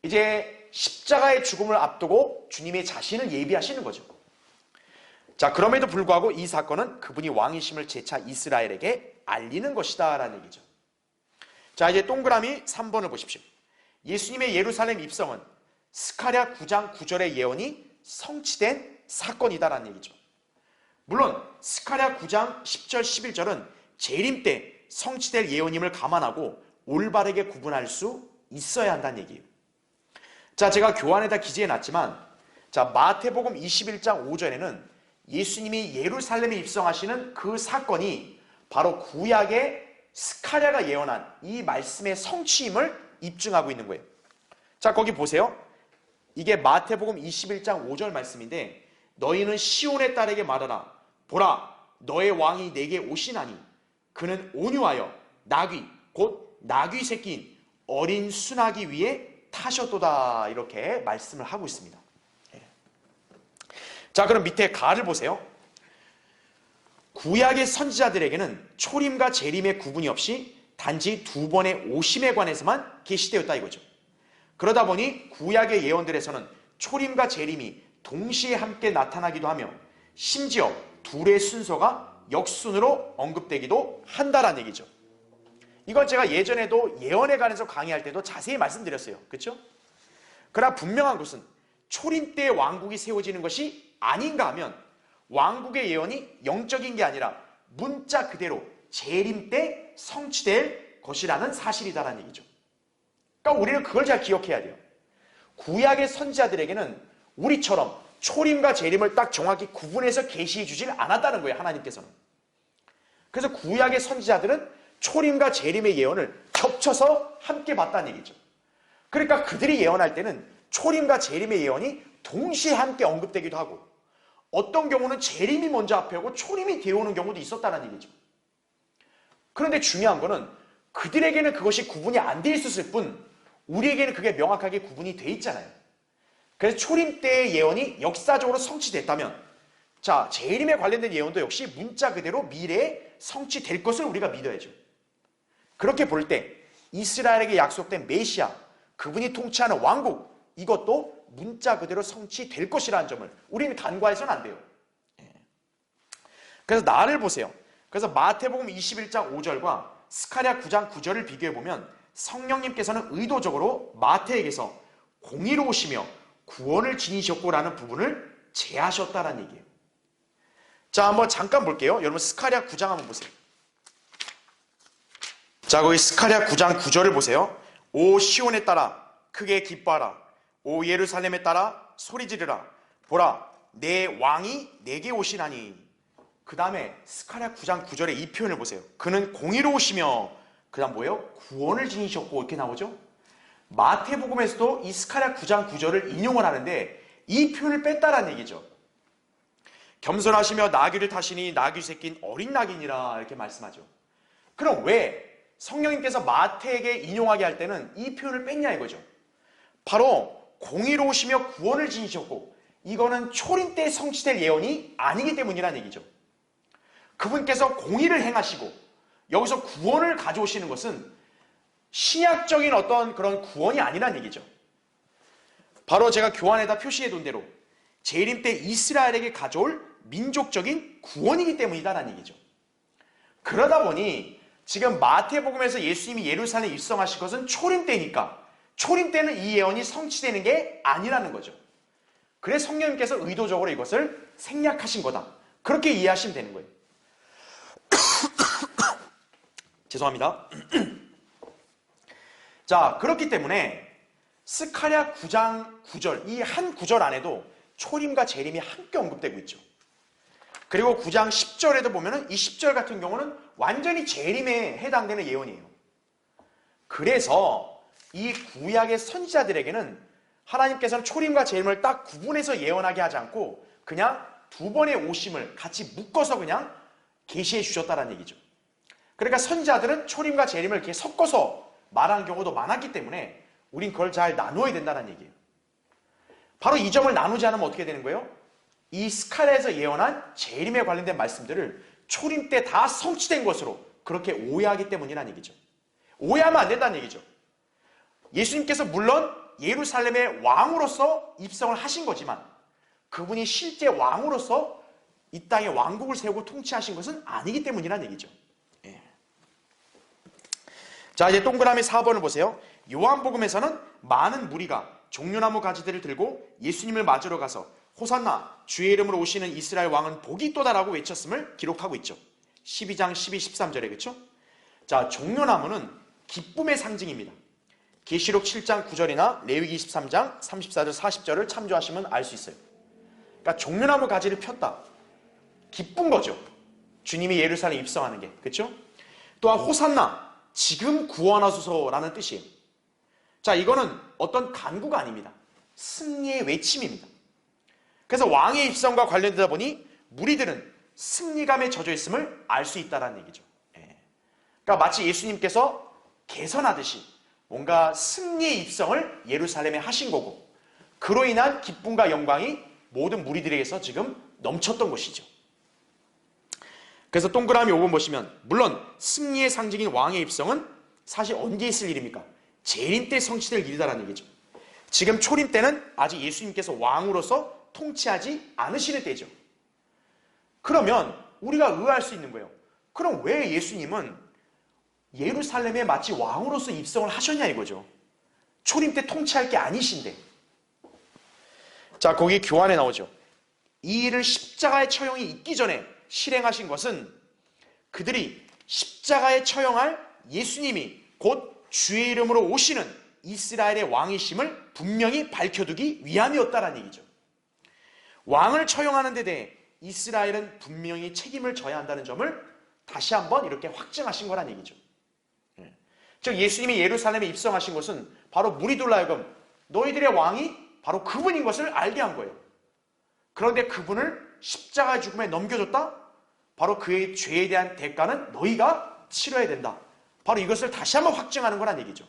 이제 십자가의 죽음을 앞두고 주님의 자신을 예비하시는 거죠. 자, 그럼에도 불구하고 이 사건은 그분이 왕이심을 재차 이스라엘에게 알리는 것이다 라는 얘기죠. 자, 이제 동그라미 3번을 보십시오. 예수님의 예루살렘 입성은 스가랴 9장 9절의 예언이 성취된 사건이다라는 얘기죠. 물론 스가랴 9장 10절 11절은 재림 때 성취될 예언임을 감안하고 올바르게 구분할 수 있어야 한다는 얘기예요. 자, 제가 교환에다 기재해 놨지만 자, 마태복음 21장 5절에는 예수님이 예루살렘에 입성하시는 그 사건이 바로 구약의 스가랴가 예언한 이 말씀의 성취임을 입증하고 있는 거예요. 자, 거기 보세요. 이게 마태복음 21장 5절 말씀인데 너희는 시온의 딸에게 말하라. 보라, 너의 왕이 내게 오시나니 그는 온유하여 나귀, 곧 나귀 새끼인 어린 순아귀 위에 타셨도다. 이렇게 말씀을 하고 있습니다. 자, 그럼 밑에 가를 보세요. 구약의 선지자들에게는 초림과 재림의 구분이 없이 단지 두 번의 오심에 관해서만 계시되었다 이거죠. 그러다 보니 구약의 예언들에서는 초림과 재림이 동시에 함께 나타나기도 하며 심지어 둘의 순서가 역순으로 언급되기도 한다라는 얘기죠. 이건 제가 예전에도 예언에 관해서 강의할 때도 자세히 말씀드렸어요. 그렇죠? 그러나 분명한 것은 초림 때 왕국이 세워지는 것이 아닌가 하면 왕국의 예언이 영적인 게 아니라 문자 그대로 재림 때 성취될 것이라는 사실이다라는 얘기죠. 그러니까 우리는 그걸 잘 기억해야 돼요. 구약의 선지자들에게는 우리처럼 초림과 재림을 딱 정확히 구분해서 계시해 주질 않았다는 거예요. 하나님께서는. 그래서 구약의 선지자들은 초림과 재림의 예언을 겹쳐서 함께 봤다는 얘기죠. 그러니까 그들이 예언할 때는 초림과 재림의 예언이 동시에 함께 언급되기도 하고 어떤 경우는 재림이 먼저 앞에 오고 초림이 뒤오는 경우도 있었다는 얘기죠. 그런데 중요한 거는 그들에게는 그것이 구분이 안 돼 있었을 뿐 우리에게는 그게 명확하게 구분이 돼 있잖아요. 그래서 초림 때의 예언이 역사적으로 성취됐다면 자, 재림에 관련된 예언도 역시 문자 그대로 미래에 성취될 것을 우리가 믿어야죠. 그렇게 볼 때 이스라엘에게 약속된 메시아, 그분이 통치하는 왕국, 이것도 문자 그대로 성취될 것이라는 점을 우리는 간과해서는 안 돼요. 그래서 나를 보세요. 그래서 마태복음 21장 5절과 스가랴 9장 9절을 비교해보면 성령님께서는 의도적으로 마태에게서 공의로우시며 구원을 지니셨고라는 부분을 제하셨다라는 얘기예요. 자, 한번 잠깐 볼게요. 여러분 스가랴 9장 한번 보세요. 자, 거기 스가랴 9장 9절을 보세요. 오 시온에 따라 크게 기뻐하라. 오 예루살렘에 따라 소리 지르라. 보라, 내 왕이 내게 오시나니. 그 다음에 스가랴 9장 9절에 이 표현을 보세요. 그는 공의로우시며 그 다음 뭐예요? 구원을 지니셨고 이렇게 나오죠. 마태복음에서도 이 스가랴 9장 9절을 인용을 하는데 이 표현을 뺐다라는 얘기죠. 겸손하시며 나귀를 타시니 나귀 새끼는 어린 낙이니라 이렇게 말씀하죠. 그럼 왜 성령님께서 마태에게 인용하게 할 때는 이 표현을 뺐냐 이거죠. 바로 공의로우시며 구원을 지니셨고 이거는 초림 때 성취될 예언이 아니기 때문이라는 얘기죠. 그분께서 공의를 행하시고 여기서 구원을 가져오시는 것은 신약적인 어떤 그런 구원이 아니라는 얘기죠. 바로 제가 교환에다 표시해 둔 대로 재림 때 이스라엘에게 가져올 민족적인 구원이기 때문이다라는 얘기죠. 그러다 보니 지금 마태복음에서 예수님이 예루살렘에 입성하신 것은 초림 때니까 초림 때는 이 예언이 성취되는 게 아니라는 거죠. 그래서 성령님께서 의도적으로 이것을 생략하신 거다. 그렇게 이해하시면 되는 거예요. 죄송합니다. 자, 그렇기 때문에 스가랴 9장 9절 이 한 구절 안에도 초림과 재림이 함께 언급되고 있죠. 그리고 9장 10절에도 보면은 이 10절 같은 경우는 완전히 재림에 해당되는 예언이에요. 그래서 이 구약의 선지자들에게는 하나님께서는 초림과 재림을 딱 구분해서 예언하게 하지 않고 그냥 두 번의 오심을 같이 묶어서 그냥 계시해 주셨다는 얘기죠. 그러니까 선지자들은 초림과 재림을 이렇게 섞어서 말한 경우도 많았기 때문에 우린 그걸 잘 나누어야 된다는 얘기예요. 바로 이 점을 나누지 않으면 어떻게 되는 거예요? 이 스가랴에서 예언한 재림에 관련된 말씀들을 초림 때 다 성취된 것으로 그렇게 오해하기 때문이라는 얘기죠. 오해하면 안 된다는 얘기죠. 예수님께서 물론 예루살렘의 왕으로서 입성을 하신 거지만 그분이 실제 왕으로서 이 땅에 왕국을 세우고 통치하신 것은 아니기 때문이라는 얘기죠. 예. 자, 이제 동그라미 4번을 보세요. 요한복음에서는 많은 무리가 종려나무 가지들을 들고 예수님을 맞으러 가서 호산나 주의 이름으로 오시는 이스라엘 왕은 복이 있도다라고 외쳤음을 기록하고 있죠. 12장 12, 13절에 그렇죠? 자, 종려나무는 기쁨의 상징입니다. 계시록 7장 9절이나 레위기 23장 34절 40절을 참조하시면 알 수 있어요. 그러니까 종려나무 가지를 폈다. 기쁜 거죠. 주님이 예루살렘에 입성하는 게. 그렇죠? 또한 호산나 지금 구원하소서라는 뜻이에요. 자, 이거는 어떤 간구가 아닙니다. 승리의 외침입니다. 그래서 왕의 입성과 관련되다 보니 무리들은 승리감에 젖어 있음을 알 수 있다는 얘기죠. 그러니까 마치 예수님께서 개선하듯이 뭔가 승리의 입성을 예루살렘에 하신 거고 그로 인한 기쁨과 영광이 모든 무리들에게서 지금 넘쳤던 것이죠. 그래서 동그라미 5번 보시면 물론 승리의 상징인 왕의 입성은 사실 언제 있을 일입니까? 재림 때 성취될 일이다라는 얘기죠. 지금 초림 때는 아직 예수님께서 왕으로서 통치하지 않으시는 때죠. 그러면 우리가 의아할 수 있는 거예요. 그럼 왜 예수님은 예루살렘에 마치 왕으로서 입성을 하셨냐 이거죠. 초림 때 통치할 게 아니신데. 자, 거기 교환에 나오죠. 이 일을 십자가의 처형이 있기 전에 실행하신 것은 그들이 십자가에 처형할 예수님이 곧 주의 이름으로 오시는 이스라엘의 왕이심을 분명히 밝혀두기 위함이었다라는 얘기죠. 왕을 처형하는 데 대해 이스라엘은 분명히 책임을 져야 한다는 점을 다시 한번 이렇게 확증하신 거란 얘기죠. 즉 예수님이 예루살렘에 입성하신 것은 바로 무리들로 하여금 너희들의 왕이 바로 그분인 것을 알게 한 거예요. 그런데 그분을 십자가의 죽음에 넘겨줬다? 바로 그의 죄에 대한 대가는 너희가 치러야 된다. 바로 이것을 다시 한번 확증하는 거란 얘기죠.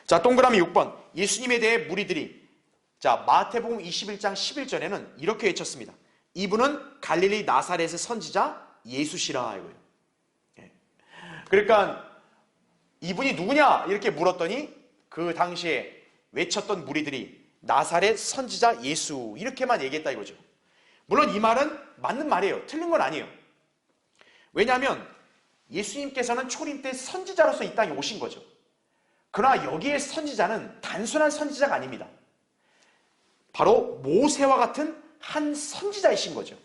자, 동그라미 6번. 예수님에 대해 무리들이 자, 마태복음 21장 11절에는 이렇게 외쳤습니다. 이분은 갈릴리 나사렛의 선지자 예수시라 이거예요. 그러니까 이분이 누구냐 이렇게 물었더니 그 당시에 외쳤던 무리들이 나사렛 선지자 예수 이렇게만 얘기했다 이거죠. 물론 이 말은 맞는 말이에요. 틀린 건 아니에요. 왜냐하면 예수님께서는 초림 때 선지자로서 이 땅에 오신 거죠. 그러나 여기에 선지자는 단순한 선지자가 아닙니다. 바로 모세와 같은 한 선지자이신 거죠.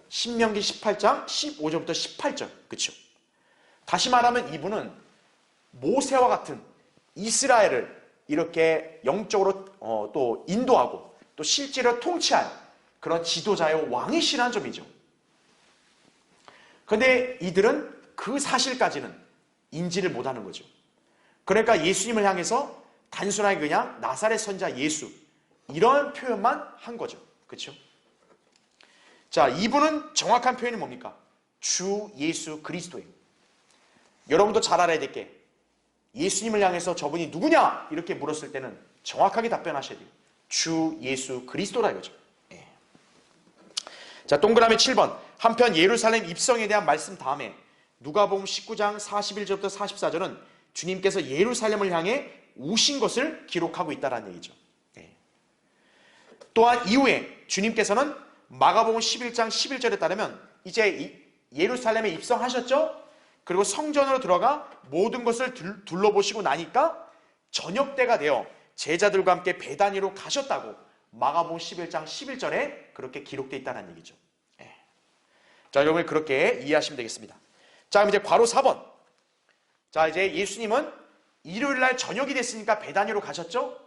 신명기 18장 15절부터 18절. 그렇죠? 다시 말하면 이분은 모세와 같은 이스라엘을 이렇게 영적으로 또 인도하고 또 실제로 통치할 그런 지도자요 왕이시라는 점이죠. 그런데 이들은 그 사실까지는 인지를 못하는 거죠. 그러니까 예수님을 향해서 단순하게 그냥 나사렛 선자 예수 이런 표현만 한 거죠. 그렇죠? 자, 이분은 정확한 표현이 뭡니까? 주 예수 그리스도예요. 여러분도 잘 알아야 될 게 예수님을 향해서 저분이 누구냐? 이렇게 물었을 때는 정확하게 답변하셔야 돼요. 주 예수 그리스도라 이거죠. 예. 자, 동그라미 7번. 한편 예루살렘 입성에 대한 말씀 다음에 누가복음 19장 41절부터 44절은 주님께서 예루살렘을 향해 오신 것을 기록하고 있다는 얘기죠. 예. 또한 이후에 주님께서는 마가복음 11장 11절에 따르면 이제 예루살렘에 입성하셨죠? 그리고 성전으로 들어가 모든 것을 둘러보시고 나니까 저녁때가 되어 제자들과 함께 베다니로 가셨다고 마가복음 11장 11절에 그렇게 기록되어 있다는 얘기죠. 예. 자, 여러분 그렇게 이해하시면 되겠습니다. 자, 그럼 이제 괄호 4번. 자, 이제 예수님은 일요일날 저녁이 됐으니까 베다니로 가셨죠?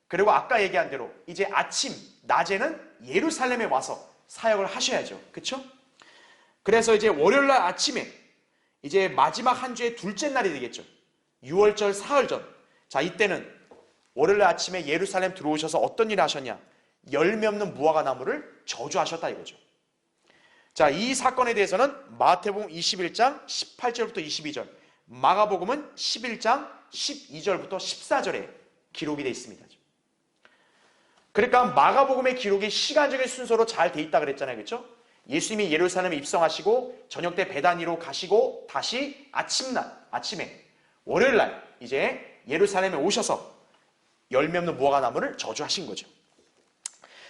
그리고 아까 얘기한 대로 이제 아침, 낮에는 예루살렘에 와서 사역을 하셔야죠. 그렇죠? 그래서 이제 월요일날 아침에 이제 마지막 한 주의 둘째 날이 되겠죠. 6월절 사흘전. 자, 이때는 월요일 아침에 예루살렘 들어오셔서 어떤 일을 하셨냐? 열매 없는 무화과 나무를 저주하셨다 이거죠. 자, 이 사건에 대해서는 마태복음 21장 18절부터 22절, 마가복음은 11장 12절부터 14절에 기록이 되어 있습니다. 그러니까 마가복음의 기록이 시간적인 순서로 잘 돼 있다 그랬잖아요. 그렇죠? 예수님이 예루살렘에 입성하시고 저녁 때 베다니로 가시고 다시 아침에 월요일날 이제 예루살렘에 오셔서 열매 없는 무화과 나무를 저주하신 거죠.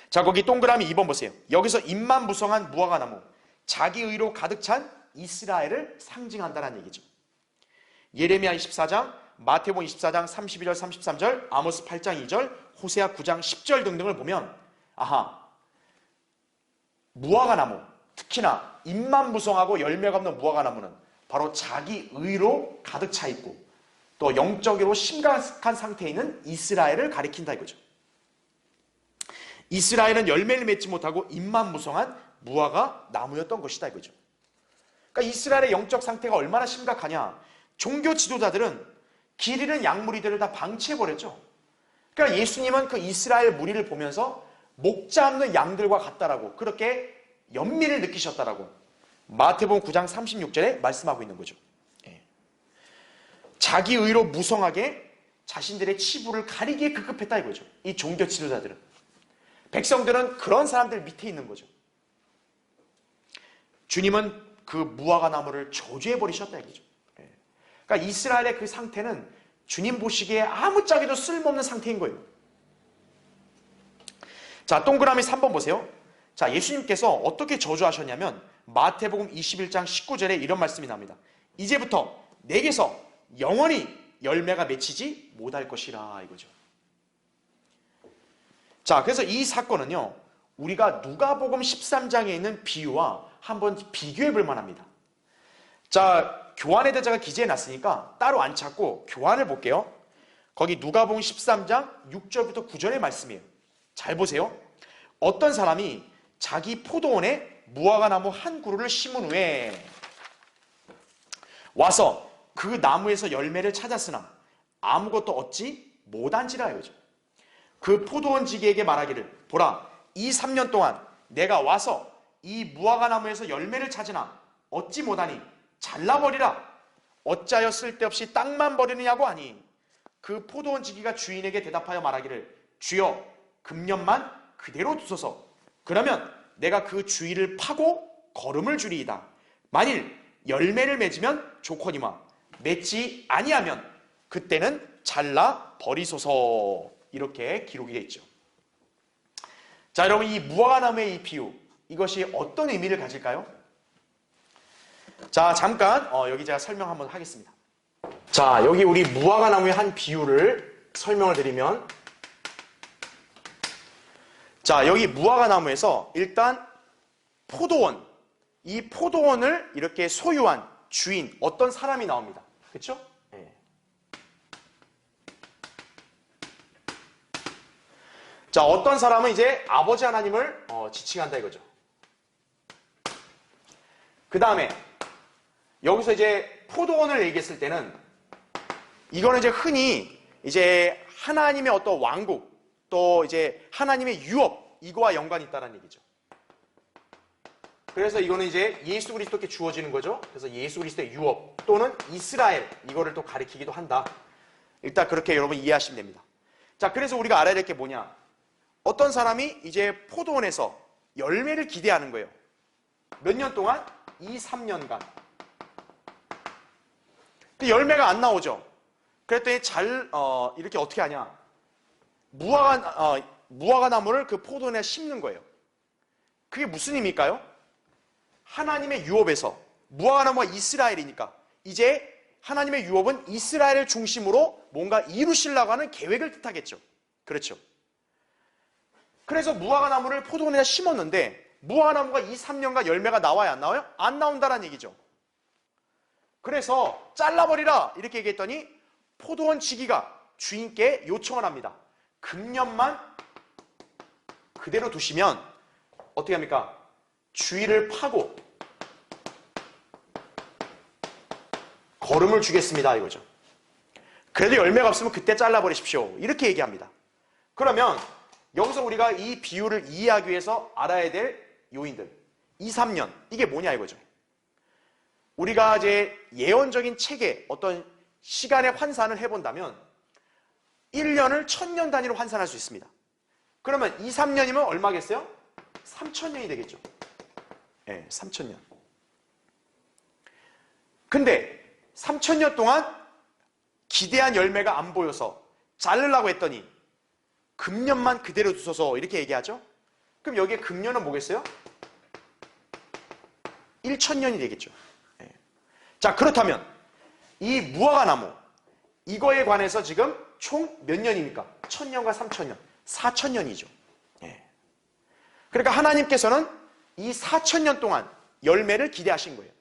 자, 거기 동그라미 2번 보세요. 여기서 잎만 무성한 무화과 나무, 자기 의로 가득 찬 이스라엘을 상징한다는 얘기죠. 예레미야 24장, 마태복음 24장 32절 33절, 아모스 8장 2절, 호세아 9장 10절 등등을 보면 무화과 나무, 특히나 잎만 무성하고 열매가 없는 무화과 나무는 바로 자기 의로 가득 차 있고 또 영적으로 심각한 상태에 있는 이스라엘을 가리킨다 이거죠. 이스라엘은 열매를 맺지 못하고 잎만 무성한 무화과 나무였던 것이다 이거죠. 그러니까 이스라엘의 영적 상태가 얼마나 심각하냐. 종교 지도자들은 길 잃은 양 무리들을 다 방치해버렸죠. 그러니까 예수님은 그 이스라엘 무리를 보면서 목자 없는 양들과 같다라고 그렇게 연민을 느끼셨다라고 마태복음 9장 36절에 말씀하고 있는 거죠. 예. 자기 의로 무성하게 자신들의 치부를 가리기에 급급했다 이거죠. 이 종교 지도자들은. 백성들은 그런 사람들 밑에 있는 거죠. 주님은 그 무화과 나무를 저주해버리셨다 이거죠. 예. 그러니까 이스라엘의 그 상태는 주님 보시기에 아무짝에도 쓸모없는 상태인 거예요. 자, 동그라미 3번 보세요. 자, 예수님께서 어떻게 저주하셨냐면 마태복음 21장 19절에 이런 말씀이 나옵니다. 이제부터 내게서 영원히 열매가 맺히지 못할 것이라 이거죠. 자, 그래서 이 사건은요, 우리가 누가복음 13장에 있는 비유와 한번 비교해 볼 만합니다. 자, 교환의 대자가 기재해 놨으니까 따로 안 찾고 교환을 볼게요. 거기 누가복음 13장 6절부터 9절의 말씀이에요. 잘 보세요. 어떤 사람이 자기 포도원에 무화과 나무 한 그루를 심은 후에 와서 그 나무에서 열매를 찾았으나 아무것도 얻지 못한지라 이거죠. 그 포도원 지기에게 말하기를 보라, 이 3년 동안 내가 와서 이 무화과 나무에서 열매를 찾으나 얻지 못하니 잘라버리라. 어찌하여 쓸데없이 땅만 버리느냐고 하니 그 포도원 지기가 주인에게 대답하여 말하기를 주여 금년만 그대로 두소서. 그러면 내가 그 주위를 파고 거름을 주리이다. 만일 열매를 맺으면 좋거니와 맺지 아니하면 그때는 잘라 버리소서. 이렇게 기록이 되어 있죠. 자, 여러분 이 무화과 나무의 이 비유, 이것이 어떤 의미를 가질까요? 자, 잠깐 여기 제가 설명 한번 하겠습니다. 자, 여기 우리 무화과 나무의 한 비유를 설명을 드리면, 자, 여기 무화과 나무에서 일단 포도원, 이 포도원을 이렇게 소유한 주인, 어떤 사람이 나옵니다. 그렇죠? 네. 자, 어떤 사람은 이제 아버지 하나님을 지칭한다 이거죠. 그 다음에 여기서 이제 포도원을 얘기했을 때는 이거는 이제 흔히 이제 하나님의 어떤 왕국 또 이제 하나님의 유업 이거와 연관이 있다는 얘기죠. 그래서 이거는 이제 예수 그리스도께 주어지는 거죠. 그래서 예수 그리스도의 유업 또는 이스라엘 이거를 또 가리키기도 한다. 일단 그렇게 여러분 이해하시면 됩니다. 자, 그래서 우리가 알아야 될 게 뭐냐? 어떤 사람이 이제 포도원에서 열매를 기대하는 거예요. 몇 년 동안? 2, 3년간. 근데 열매가 안 나오죠. 그랬더니 이렇게 어떻게 하냐? 무화과 나무를 그 포도원에 심는 거예요. 그게 무슨 의미일까요? 하나님의 유업에서 무화과 나무가 이스라엘이니까 이제 하나님의 유업은 이스라엘을 중심으로 뭔가 이루시려고 하는 계획을 뜻하겠죠. 그렇죠. 그래서 무화과 나무를 포도원에 심었는데 무화과 나무가 2, 3년간 열매가 나와야 안 나와요? 안 나온다는 얘기죠. 그래서 잘라버리라 이렇게 얘기했더니 포도원 지기가 주인께 요청을 합니다. 금년만 그대로 두시면 어떻게 합니까? 주위를 파고 거름을 주겠습니다 이거죠. 그래도 열매가 없으면 그때 잘라버리십시오 이렇게 얘기합니다. 그러면 여기서 우리가 이 비유를 이해하기 위해서 알아야 될 요인들 2, 3년 이게 뭐냐 이거죠. 우리가 이제 예언적인 책에 어떤 시간의 환산을 해본다면 1년을 1000년 단위로 환산할 수 있습니다. 그러면 2, 3년이면 얼마겠어요? 3000년이 되겠죠. 네, 3000년. 근데 3000년 동안 기대한 열매가 안 보여서 자르려고 했더니 금년만 그대로 두소서 이렇게 얘기하죠. 그럼 여기에 금년은 뭐겠어요? 1000년이 되겠죠. 네. 자, 그렇다면 이 무화과 나무 이거에 관해서 지금 총 몇 년입니까? 1000년과 3000년 4000년이죠. 네. 그러니까 하나님께서는 이 4000년 동안 열매를 기대하신 거예요.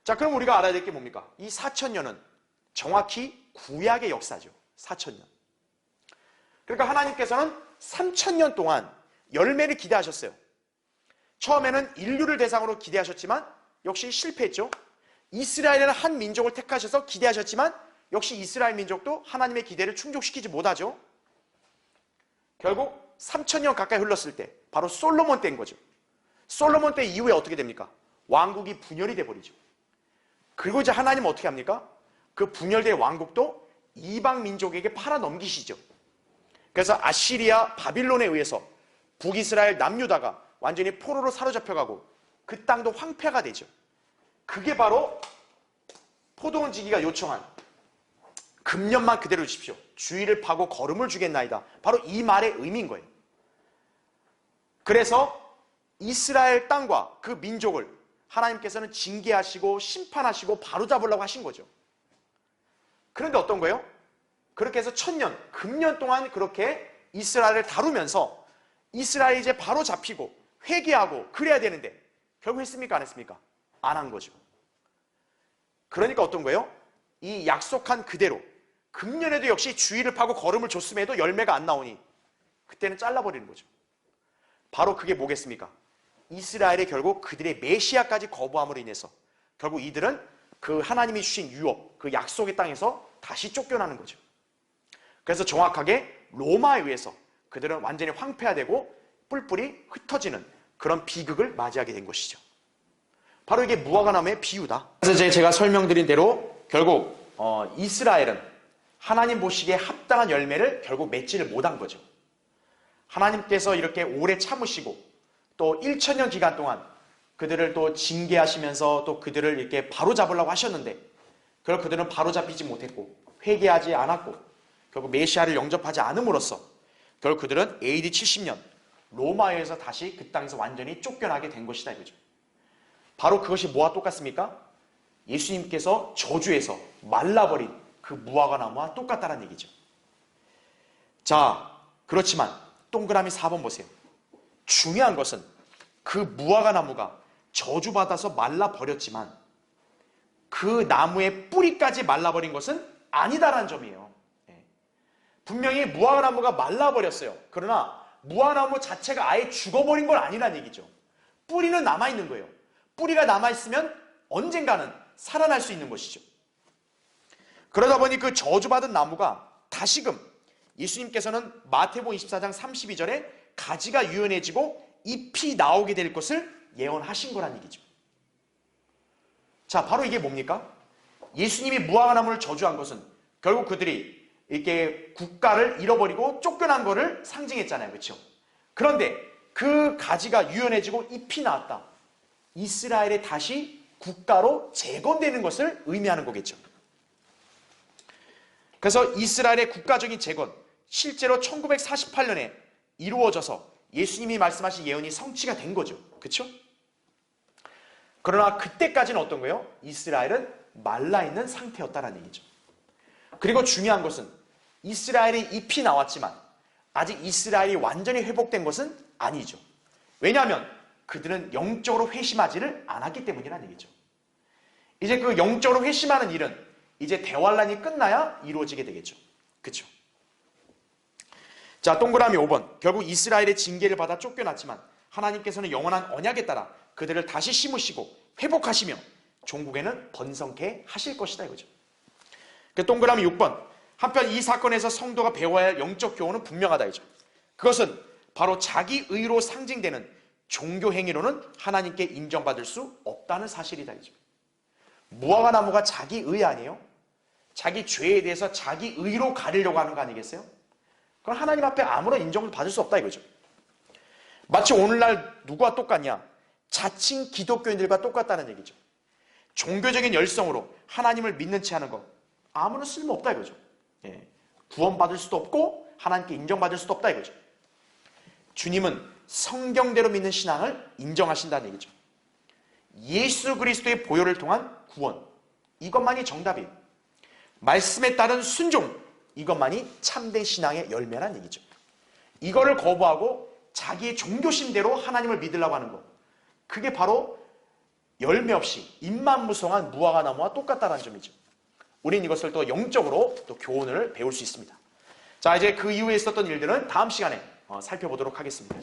자, 그럼 우리가 알아야 될 게 뭡니까? 이 4000년은 정확히 구약의 역사죠. 4000년. 그러니까 하나님께서는 3000년 동안 열매를 기대하셨어요. 처음에는 인류를 대상으로 기대하셨지만 역시 실패했죠. 이스라엘이라는 한 민족을 택하셔서 기대하셨지만 역시 이스라엘 민족도 하나님의 기대를 충족시키지 못하죠. 결국 3000년 가까이 흘렀을 때 바로 솔로몬 때인 거죠. 솔로몬 때 이후에 어떻게 됩니까? 왕국이 분열이 돼버리죠. 그리고 이제 하나님은 어떻게 합니까? 그 분열된 왕국도 이방 민족에게 팔아 넘기시죠. 그래서 아시리아 바빌론에 의해서 북이스라엘 남유다가 완전히 포로로 사로잡혀가고 그 땅도 황폐가 되죠. 그게 바로 포도원 지기가 요청한 금년만 그대로 주십시오. 주위를 파고 거름을 주겠나이다. 바로 이 말의 의미인 거예요. 그래서 이스라엘 땅과 그 민족을 하나님께서는 징계하시고 심판하시고 바로잡으려고 하신 거죠. 그런데 어떤 거예요? 그렇게 해서 1000년, 금년 동안 그렇게 이스라엘을 다루면서 이스라엘이 이제 바로 잡히고 회개하고 그래야 되는데 결국 했습니까? 안 했습니까? 안 한 거죠. 그러니까 어떤 거예요? 이 약속한 그대로 금년에도 역시 주위를 파고 거름을 줬음에도 열매가 안 나오니 그때는 잘라버리는 거죠. 바로 그게 뭐겠습니까? 이스라엘이 결국 그들의 메시아까지 거부함으로 인해서 결국 이들은 그 하나님이 주신 유업, 그 약속의 땅에서 다시 쫓겨나는 거죠. 그래서 정확하게 로마에 의해서 그들은 완전히 황폐화되고 뿔뿔이 흩어지는 그런 비극을 맞이하게 된 것이죠. 바로 이게 무화과 나무의 비유다. 그래서 제가 설명드린 대로 결국 이스라엘은 하나님 보시기에 합당한 열매를 결국 맺지를 못한 거죠. 하나님께서 이렇게 오래 참으시고 또 1000년 기간 동안 그들을 또 징계하시면서 또 그들을 이렇게 바로잡으려고 하셨는데 결국 그들은 바로잡히지 못했고 회개하지 않았고 결국 메시아를 영접하지 않음으로써 결국 그들은 AD 70년 로마에서 다시 그 땅에서 완전히 쫓겨나게 된 것이다 이거죠. 바로 그것이 뭐와 똑같습니까? 예수님께서 저주에서 말라버린 그 무화과 나무와 똑같다는 얘기죠. 자, 그렇지만 동그라미 4번 보세요. 중요한 것은 그 무화과 나무가 저주받아서 말라버렸지만 그 나무의 뿌리까지 말라버린 것은 아니다라는 점이에요. 분명히 무화과 나무가 말라버렸어요. 그러나 무화과 나무 자체가 아예 죽어버린 건 아니라는 얘기죠. 뿌리는 남아있는 거예요. 뿌리가 남아있으면 언젠가는 살아날 수 있는 것이죠. 그러다 보니 그 저주받은 나무가 다시금 예수님께서는 마태복음 24장 32절에 가지가 유연해지고 잎이 나오게 될 것을 예언하신 거란 얘기죠. 자, 바로 이게 뭡니까? 예수님이 무화과나무를 저주한 것은 결국 그들이 이렇게 국가를 잃어버리고 쫓겨난 거를 상징했잖아요. 그렇죠? 그런데 그 가지가 유연해지고 잎이 나왔다. 이스라엘이 다시 국가로 재건되는 것을 의미하는 거겠죠. 그래서 이스라엘의 국가적인 재건, 실제로 1948년에 이루어져서 예수님이 말씀하신 예언이 성취가 된 거죠. 그렇죠? 그러나 그때까지는 어떤 거예요? 이스라엘은 말라있는 상태였다는 얘기죠. 그리고 중요한 것은 이스라엘이 잎이 나왔지만 아직 이스라엘이 완전히 회복된 것은 아니죠. 왜냐하면 그들은 영적으로 회심하지를 않았기 때문이라는 얘기죠. 이제 그 영적으로 회심하는 일은 이제 대환란이 끝나야 이루어지게 되겠죠. 그렇죠? 자, 동그라미 5번. 결국 이스라엘의 징계를 받아 쫓겨났지만 하나님께서는 영원한 언약에 따라 그들을 다시 심으시고 회복하시며 종국에는 번성케 하실 것이다 이거죠. 그 동그라미 6번. 한편 이 사건에서 성도가 배워야 할 영적 교훈은 분명하다 이죠. 그것은 바로 자기 의로 상징되는 종교 행위로는 하나님께 인정받을 수 없다는 사실이다 이죠. 무화과 나무가 자기 의 아니에요? 자기 죄에 대해서 자기 의로 가리려고 하는 거 아니겠어요? 그건 하나님 앞에 아무런 인정을 받을 수 없다 이거죠. 마치 오늘날 누구와 똑같냐? 자칭 기독교인들과 똑같다는 얘기죠. 종교적인 열성으로 하나님을 믿는 채 하는 것 아무런 쓸모없다 이거죠. 예. 구원받을 수도 없고 하나님께 인정받을 수도 없다 이거죠. 주님은 성경대로 믿는 신앙을 인정하신다는 얘기죠. 예수 그리스도의 보혈을 통한 구원, 이것만이 정답이에요. 말씀에 따른 순종, 이것만이 참된 신앙의 열매란 얘기죠. 이거를 거부하고 자기의 종교심대로 하나님을 믿으려고 하는 것, 그게 바로 열매 없이 잎만 무성한 무화과 나무와 똑같다는 점이죠. 우린 이것을 또 영적으로 또 교훈을 배울 수 있습니다. 자, 이제 그 이후에 있었던 일들은 다음 시간에 살펴보도록 하겠습니다.